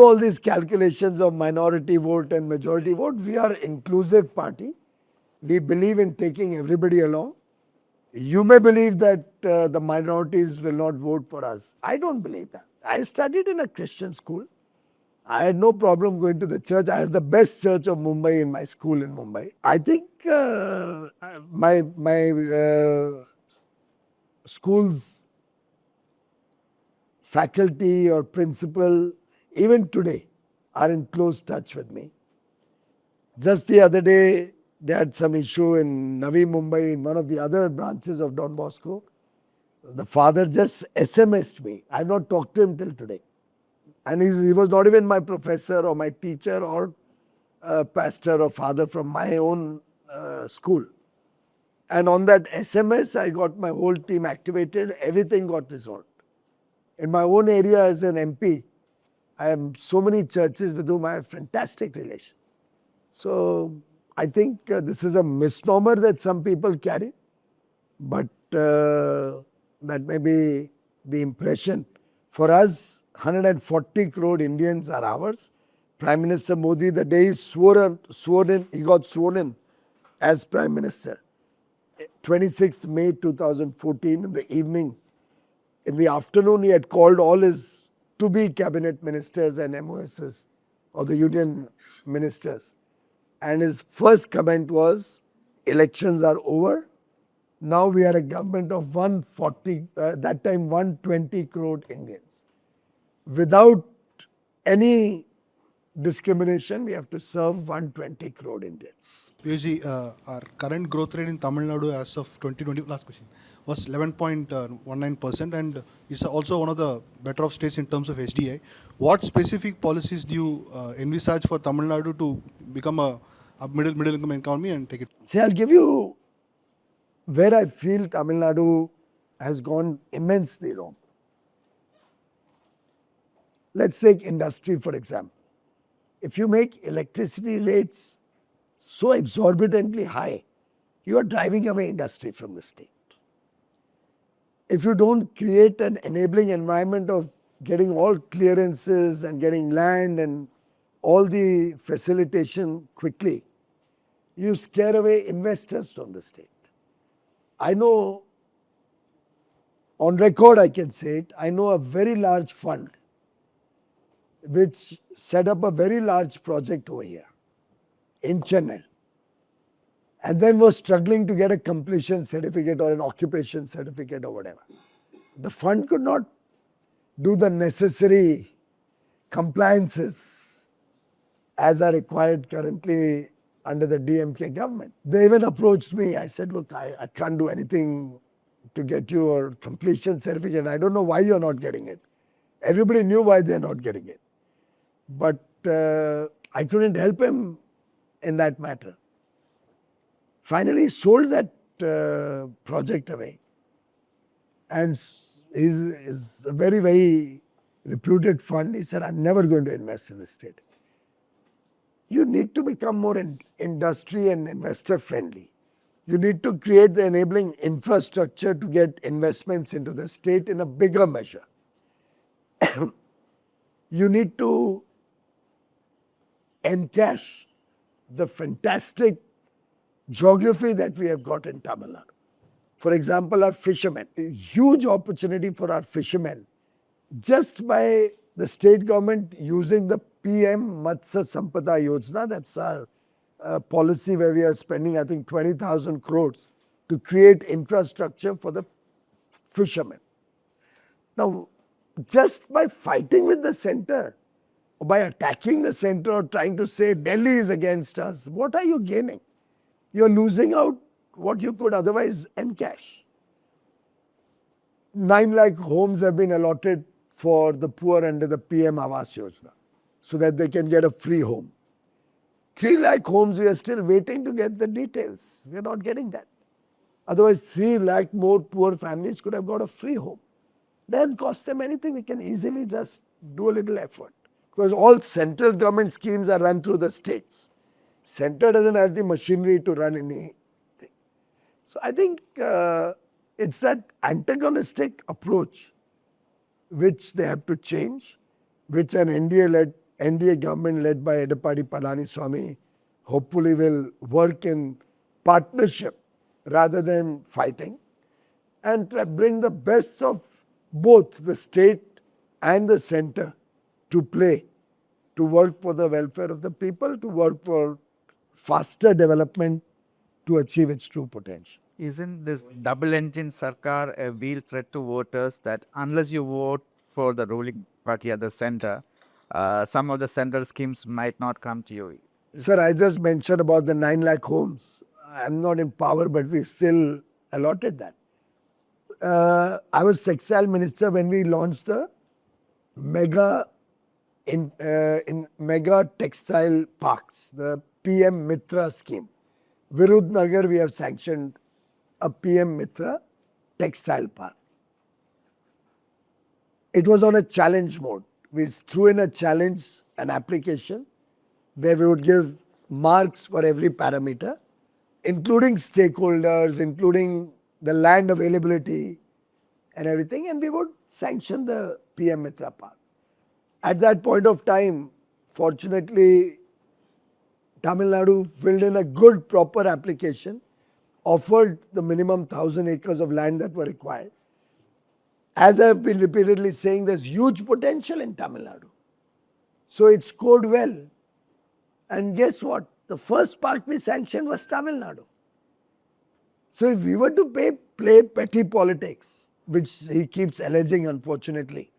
all these calculations of minority vote and majority vote. We are an inclusive party. We believe in taking everybody along. You may believe that the minorities will not vote for us. I don't believe that. I studied in a Christian school. I had no problem going to the church. I have the best church of Mumbai in my school in Mumbai. I think my school's faculty or principal, even today, are in close touch with me. Just the other day, they had some issue in Navi Mumbai, in one of the other branches of Don Bosco. The father just SMS'd me. I have not talked to him till today. And he was not even my professor or my teacher or pastor or father from my own school. And on that SMS, I got my whole team activated. Everything got resolved. In my own area as an MP, I have so many churches with whom I have fantastic relations. So I think this is a misnomer that some people carry, but that may be the impression. For us, 140 crore Indians are ours. Prime Minister Modi, the day he got sworn in as Prime Minister, 26th May 2014 in the evening. In the afternoon, he had called all his to-be cabinet ministers and MOSs, or the union ministers. And his first comment was, elections are over. Now we are a government of 120 crore Indians. Without any discrimination, we have to serve 120 crore Indians. Piyush, our current growth rate in Tamil Nadu as of 2020, last question, was 11.19%, and it's also one of the better off states in terms of HDI. What specific policies do you envisage for Tamil Nadu to become a middle income economy and take it? See, I'll give you where I feel Tamil Nadu has gone immensely wrong. Let's take industry, for example. If you make electricity rates so exorbitantly high, you are driving away industry from the state. If you don't create an enabling environment of getting all clearances and getting land and all the facilitation quickly, you scare away investors from the state. I know, on record I can say it, I know a very large fund which set up a very large project over here in Chennai, and then was struggling to get a completion certificate or an occupation certificate or whatever. The fund could not do the necessary compliances as are required currently under the DMK government. They even approached me. I said, look, I can't do anything to get your completion certificate. I don't know why you're not getting it. Everybody knew why they're not getting it. But I couldn't help him in that matter. Finally, he sold that project away. And is a very, very reputed fund. He said, I'm never going to invest in the state. You need to become more industry and investor friendly. You need to create the enabling infrastructure to get investments into the state in a bigger measure. You need to encash the fantastic geography that we have got in Tamil Nadu. For example, our fishermen. A huge opportunity for our fishermen just by the state government using the PM Matsya Sampada Yojana, that's our policy where we are spending, I think, 20,000 crores to create infrastructure for the fishermen. Now, just by fighting with the center, or by attacking the center or trying to say Delhi is against us, what are you gaining? You're losing out what you could otherwise encash. 9 lakh homes have been allotted for the poor under the PM Awas Yojana so that they can get a free home. 3 lakh homes, we are still waiting to get the details. We are not getting that. Otherwise, 3 lakh more poor families could have got a free home. Doesn't cost them anything. We can easily just do a little effort. Because all central government schemes are run through the states. Center doesn't have the machinery to run anything. So I think it's that antagonistic approach which they have to change, which an NDA government led by Edapadi Palaniswamy hopefully will work in partnership rather than fighting, and bring the best of both the state and the center to play, to work for the welfare of the people, to work for faster development to achieve its true potential. Isn't this double engine Sarkar a real threat to voters that unless you vote for the ruling party at the center, some of the central schemes might not come to you? Sir, I just mentioned about the 9 lakh homes. I'm not in power, but we still allotted that. I was textile minister when we launched the mega textile parks, the PM Mitra scheme. Virudnagar, we have sanctioned a PM Mitra textile park. It was on a challenge mode. We threw in a challenge, an application, where we would give marks for every parameter, including stakeholders, including the land availability and everything, and we would sanction the PM Mitra Park. At that point of time, fortunately, Tamil Nadu filled in a good, proper application, offered the minimum 1,000 acres of land that were required. As I have been repeatedly saying, there's huge potential in Tamil Nadu. So it scored well. And guess what? The first park we sanctioned was Tamil Nadu. So if we were to play petty politics, which he keeps alleging unfortunately,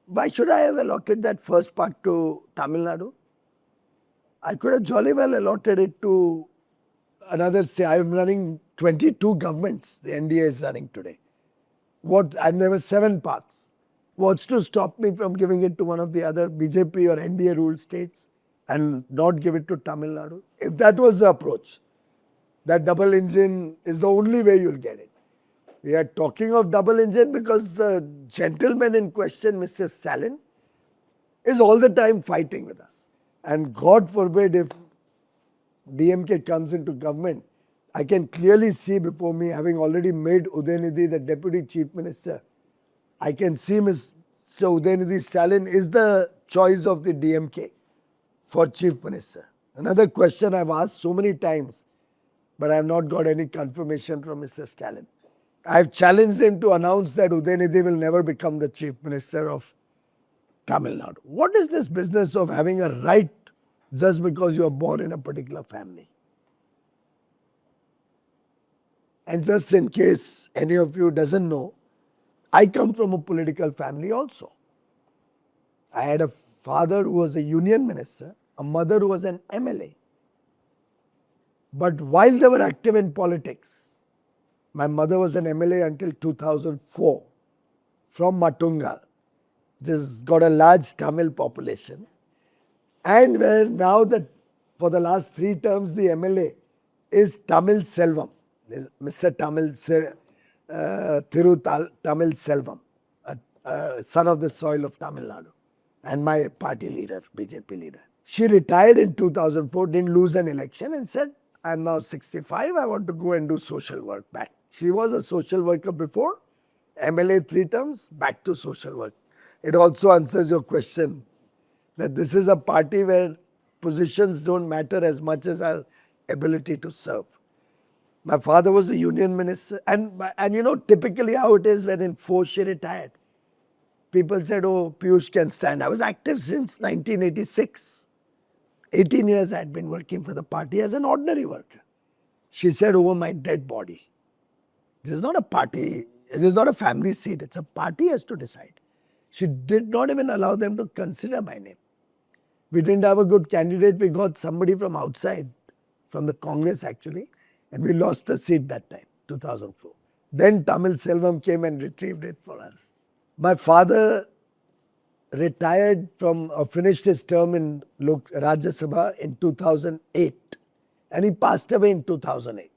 why should I have allotted that first park to Tamil Nadu? I could have jolly well allotted it to another, say, I am running 22 governments, the NDA is running today. And there were 7 parks. What's to stop me from giving it to one of the other BJP or NDA ruled states and not give it to Tamil Nadu? If that was the approach, that double engine is the only way you'll get it. We are talking of double engine because the gentleman in question, Mr. Stalin, is all the time fighting with us. And God forbid if DMK comes into government, I can clearly see before me, having already made Udayanidhi the Deputy Chief Minister, I can see Mr. Udayanidhi Stalin is the choice of the DMK for Chief Minister. Another question I've asked so many times, but I have not got any confirmation from Mr. Stalin. I've challenged him to announce that Udayanidhi will never become the Chief Minister of Tamil Nadu. What is this business of having a right just because you are born in a particular family? And just in case any of you doesn't know, I come from a political family also. I had a father who was a union minister, a mother who was an MLA. But while they were active in politics, my mother was an MLA until 2004 from Matunga. This got a large Tamil population. And where now for the last 3 terms the MLA is Tamil Selvam, Mr. Tamil Selvam, son of the soil of Tamil Nadu, and my party leader, BJP leader. She retired in 2004, didn't lose an election and said, I'm now 65, I want to go and do social work back. She was a social worker before, MLA 3 terms, back to social work. It also answers your question that this is a party where positions don't matter as much as our ability to serve. My father was a union minister, and you know typically how it is when in force she retired. people said, oh, Piyush can stand. I was active since 1986. 18 years I had been working for the party as an ordinary worker. She said, over my dead body. This is not a party, it is not a family seat, it's a party has to decide. She did not even allow them to consider my name. We didn't have a good candidate, we got somebody from outside, from the Congress actually, and we lost the seat that time, 2004. Then Tamil Selvam came and retrieved it for us. My father retired from, or finished his term in Rajya Sabha in 2008, and he passed away in 2008.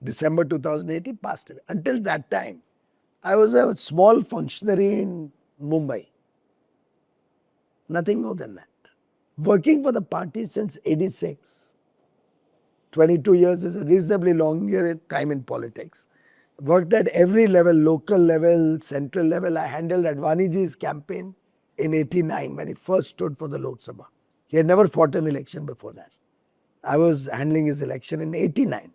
December 2008, he passed away. Until that time, I was a small functionary in Mumbai. Nothing more than that. Working for the party since 86. 22 years is a reasonably long time in politics. Worked at every level, local level, central level. I handled Advaniji's campaign in 89 when he first stood for the Lok Sabha. He had never fought an election before that. I was handling his election in 89.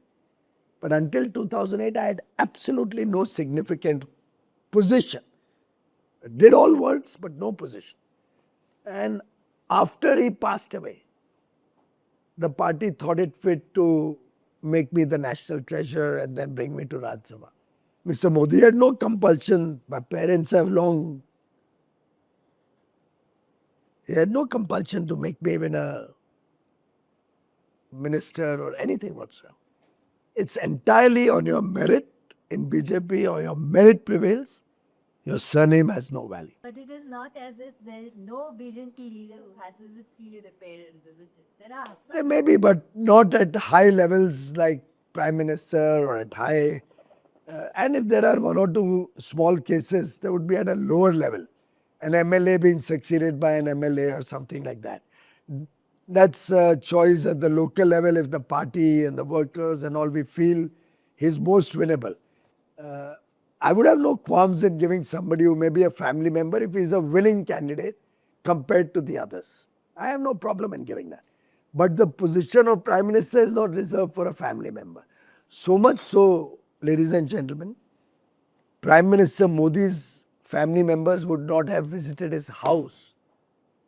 But until 2008, I had absolutely no significant position. Did all works, but no position. And after he passed away, the party thought it fit to make me the national treasurer and then bring me to Rajya Sabha. Mr. Modi had no compulsion. My parents have long. He had no compulsion to make me even a minister or anything whatsoever. It's entirely on your merit in BJP, or your merit prevails, your surname has no value. But it is not as if there is no BJP leader who has succeeded a parent, isn't it? There are some. There may be, but not at high levels like Prime Minister or at high. And if there are one or two small cases, they would be at a lower level. An MLA being succeeded by an MLA or something like that. That's a choice at the local level if the party and the workers and all we feel he's most winnable. I would have no qualms in giving somebody who may be a family member if he's a winning candidate compared to the others. I have no problem in giving that. But the position of Prime Minister is not reserved for a family member. So much so, ladies and gentlemen, Prime Minister Modi's family members would not have visited his house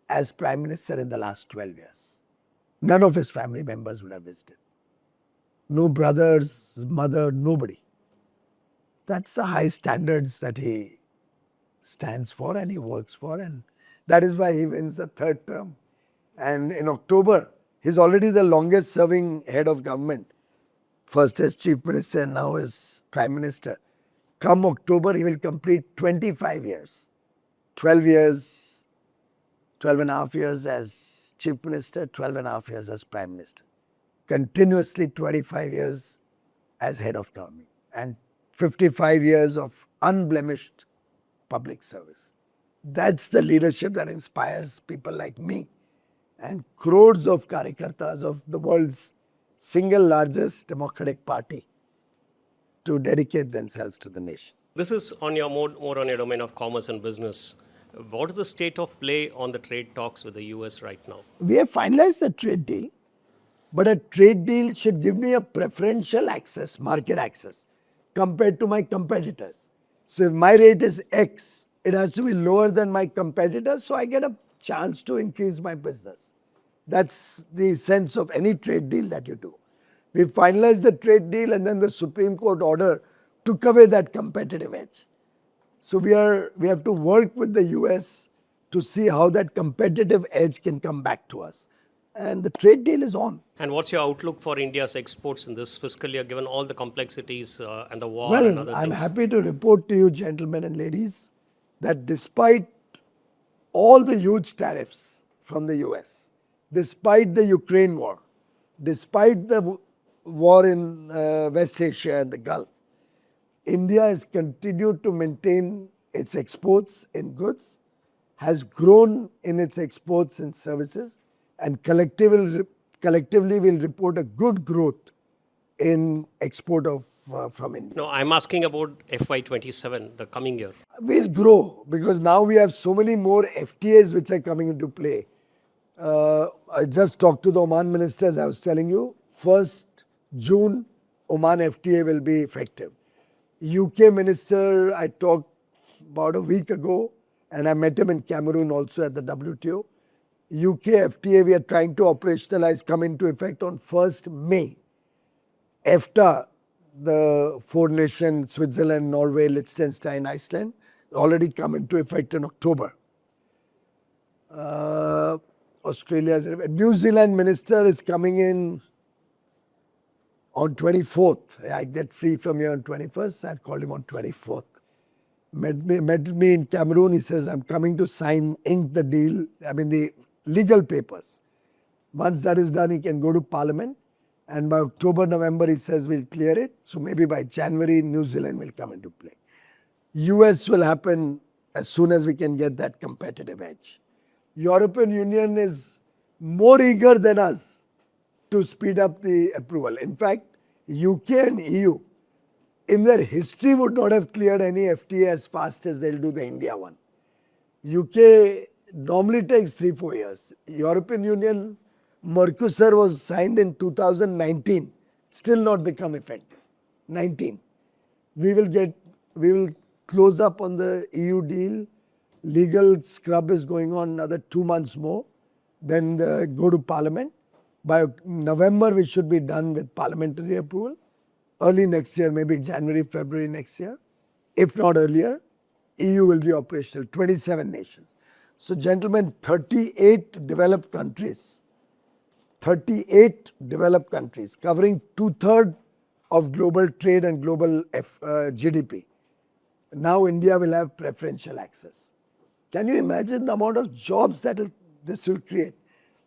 as Prime Minister in the last 12 years. None of his family members would have visited. No brothers, mother, nobody. That's the high standards that he stands for and he works for, and that is why he wins the third term. And in October, he's already the longest serving head of government. First as Chief Minister and now as Prime Minister. Come October, he will complete 25 years. 12 years, 12 and a half years as Chief Minister, 12 and a half years as Prime Minister. Continuously 25 years as head of government and 55 years of unblemished public service. That's the leadership that inspires people like me and crores of Karyakartas of the world's single largest democratic party to dedicate themselves to the nation. This is on your more on your domain of commerce and business. What is the state of play on the trade talks with the US right now? We have finalized the trade deal, but a trade deal should give me a preferential access, market access, compared to my competitors. So if my rate is X, it has to be lower than my competitors, so I get a chance to increase my business. That's the sense of any trade deal that you do. We finalized the trade deal and then the Supreme Court order took away that competitive edge. So we have to work with the US to see how that competitive edge can come back to us. And the trade deal is on. And what's your outlook for India's exports in this fiscal year, given all the complexities and the war and other Well, I'm things? happy to report to you, gentlemen and ladies, that despite all the huge tariffs from the US, despite the Ukraine war, despite the war in West Asia and the Gulf, India has continued to maintain its exports in goods, has grown in its exports in services, and collectively will report a good growth in export of from India. No, I'm asking about FY27, the coming year. We'll grow because now we have so many more FTAs which are coming into play. I just talked to the Oman ministers, I was telling you, 1st June, Oman FTA will be effective. UK minister, I talked about a week ago, and I met him in Cameroon also at the WTO. UK FTA we are trying to operationalize come into effect on 1st May. EFTA, the four nations, Switzerland, Norway, Liechtenstein, Iceland, already come into effect in October. Australia, New Zealand minister is coming in on 24th. I get free from here on 21st. I've called him on 24th. Met me in Cameroon. He says, I'm coming to ink the deal, the legal papers. Once that is done, he can go to Parliament. And by October, November, he says we'll clear it. So maybe by January, New Zealand will come into play. US will happen as soon as we can get that competitive edge. European Union is more eager than us to speed up the approval. In fact, UK and EU, in their history, would not have cleared any FTA as fast as they'll do the India one. UK normally takes 3-4 years. European Union, Mercosur was signed in 2019, still not become effective. 19. We will close up on the EU deal. Legal scrub is going on another 2 months more. Then go to Parliament. By November, we should be done with parliamentary approval. Early next year, maybe January, February next year. If not earlier, EU will be operational, 27 nations. So gentlemen, 38 developed countries covering 2/3 of global trade and global GDP. Now India will have preferential access. Can you imagine the amount of jobs that this will create?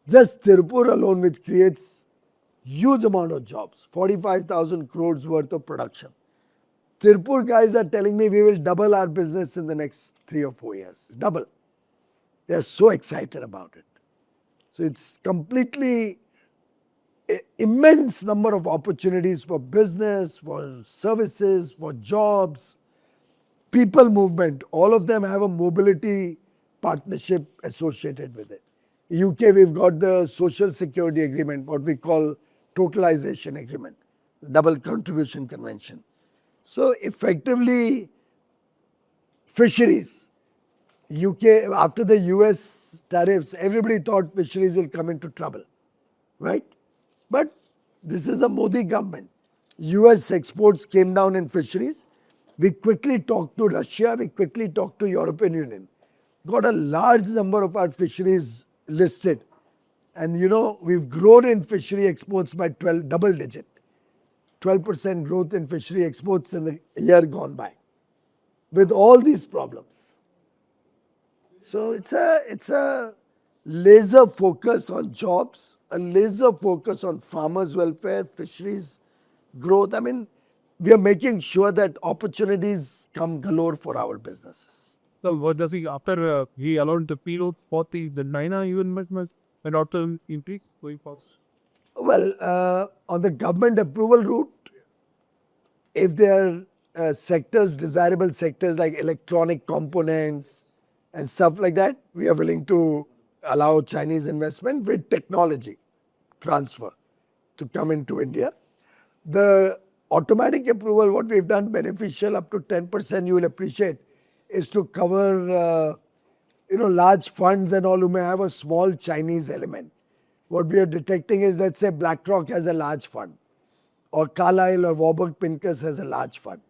Just Tirupur alone, which creates huge amount of jobs, 45,000 crores worth of production. Tirupur guys are telling me we will double our business in the next 3 or 4 years. Double. They are so excited about it. So it's completely immense number of opportunities for business, for services, for jobs, people movement. All of them have a mobility partnership associated with it. UK, we've got the social security agreement, what we call totalization agreement, double contribution convention. So effectively, fisheries, UK, after the US tariffs, everybody thought fisheries will come into trouble, right? But this is a Modi government. US exports came down in fisheries. We quickly talked to Russia, we quickly talked to European Union. Got a large number of our fisheries listed. And we've grown in fishery exports by double digit. 12% growth in fishery exports in the year gone by. With all these problems. So it's a laser focus on jobs, a laser focus on farmers' welfare, fisheries, growth. We are making sure that opportunities come galore for our businesses. So what does he, after he allowed the period for the China even went out to increase going forward? Well, on the government approval route, if there are sectors, desirable sectors like electronic components and stuff like that, we are willing to allow Chinese investment with technology transfer to come into India. The automatic approval, what we've done beneficial up to 10%, you will appreciate, is to cover large funds and all who may have a small Chinese element. What we are detecting is, let's say BlackRock has a large fund, or Carlyle or Warburg Pincus has a large fund.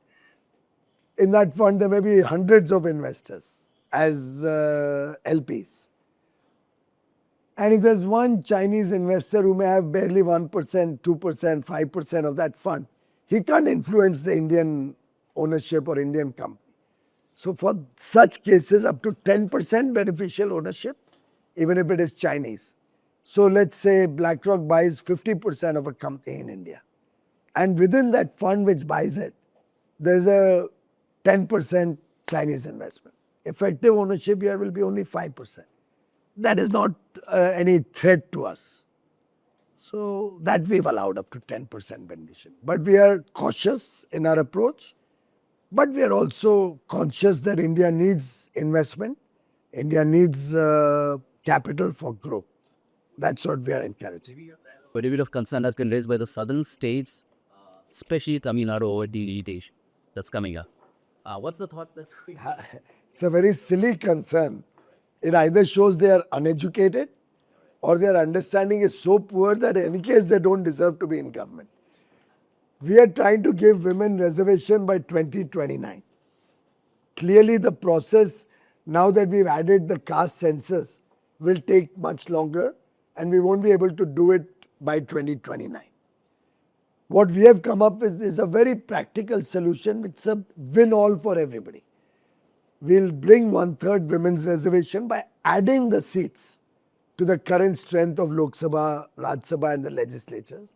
In that fund, there may be hundreds of investors as LPs. And if there's one Chinese investor who may have barely 1%, 2%, 5% of that fund, he can't influence the Indian ownership or Indian company. So for such cases, up to 10% beneficial ownership, even if it is Chinese. So let's say BlackRock buys 50% of a company in India. And within that fund which buys it, there's a 10% Chinese investment. Effective ownership here will be only 5%. That is not any threat to us. So that we've allowed up to 10% beneficial. But we are cautious in our approach. But we are also conscious that India needs investment. India needs capital for growth. That's what we are encouraging. Quite a bit of concern has been raised by the southern states, especially Tamil Nadu, over delimitation that's coming up. What's the thought? That's It's a very silly concern. It either shows they are uneducated or their understanding is so poor that in any case they don't deserve to be in government. We are trying to give women reservation by 2029. Clearly the process, now that we've added the caste census, will take much longer and we won't be able to do it by 2029. What we have come up with is a very practical solution which is a win-all for everybody. We'll bring 1/3 women's reservation by adding the seats to the current strength of Lok Sabha, Raj Sabha and the legislatures.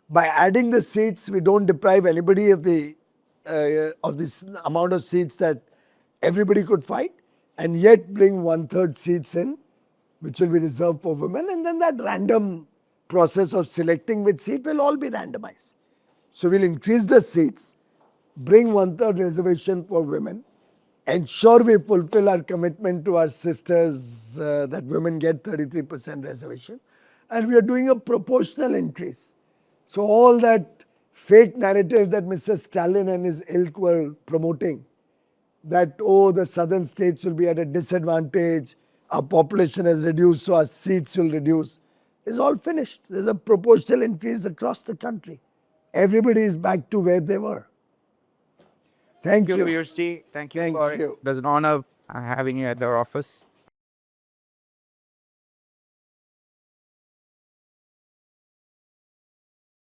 By adding the seats, we don't deprive anybody of this amount of seats that everybody could fight, and yet bring 1/3 seats in, which will be reserved for women, and then that random process of selecting which seat will all be randomized. So we'll increase the seats, bring 1/3 reservation for women, ensure we fulfill our commitment to our sisters that women get 33% reservation, and we are doing a proportional increase. So all that fake narrative that Mr. Stalin and his ilk were promoting, that oh, the southern states will be at a disadvantage, our population has reduced so our seats will reduce, is all finished. There's a proportional increase across the country. Everybody is back to where they were. Thank you. Piyush ji. Thank you. Thank you. It was an honor having you at our office.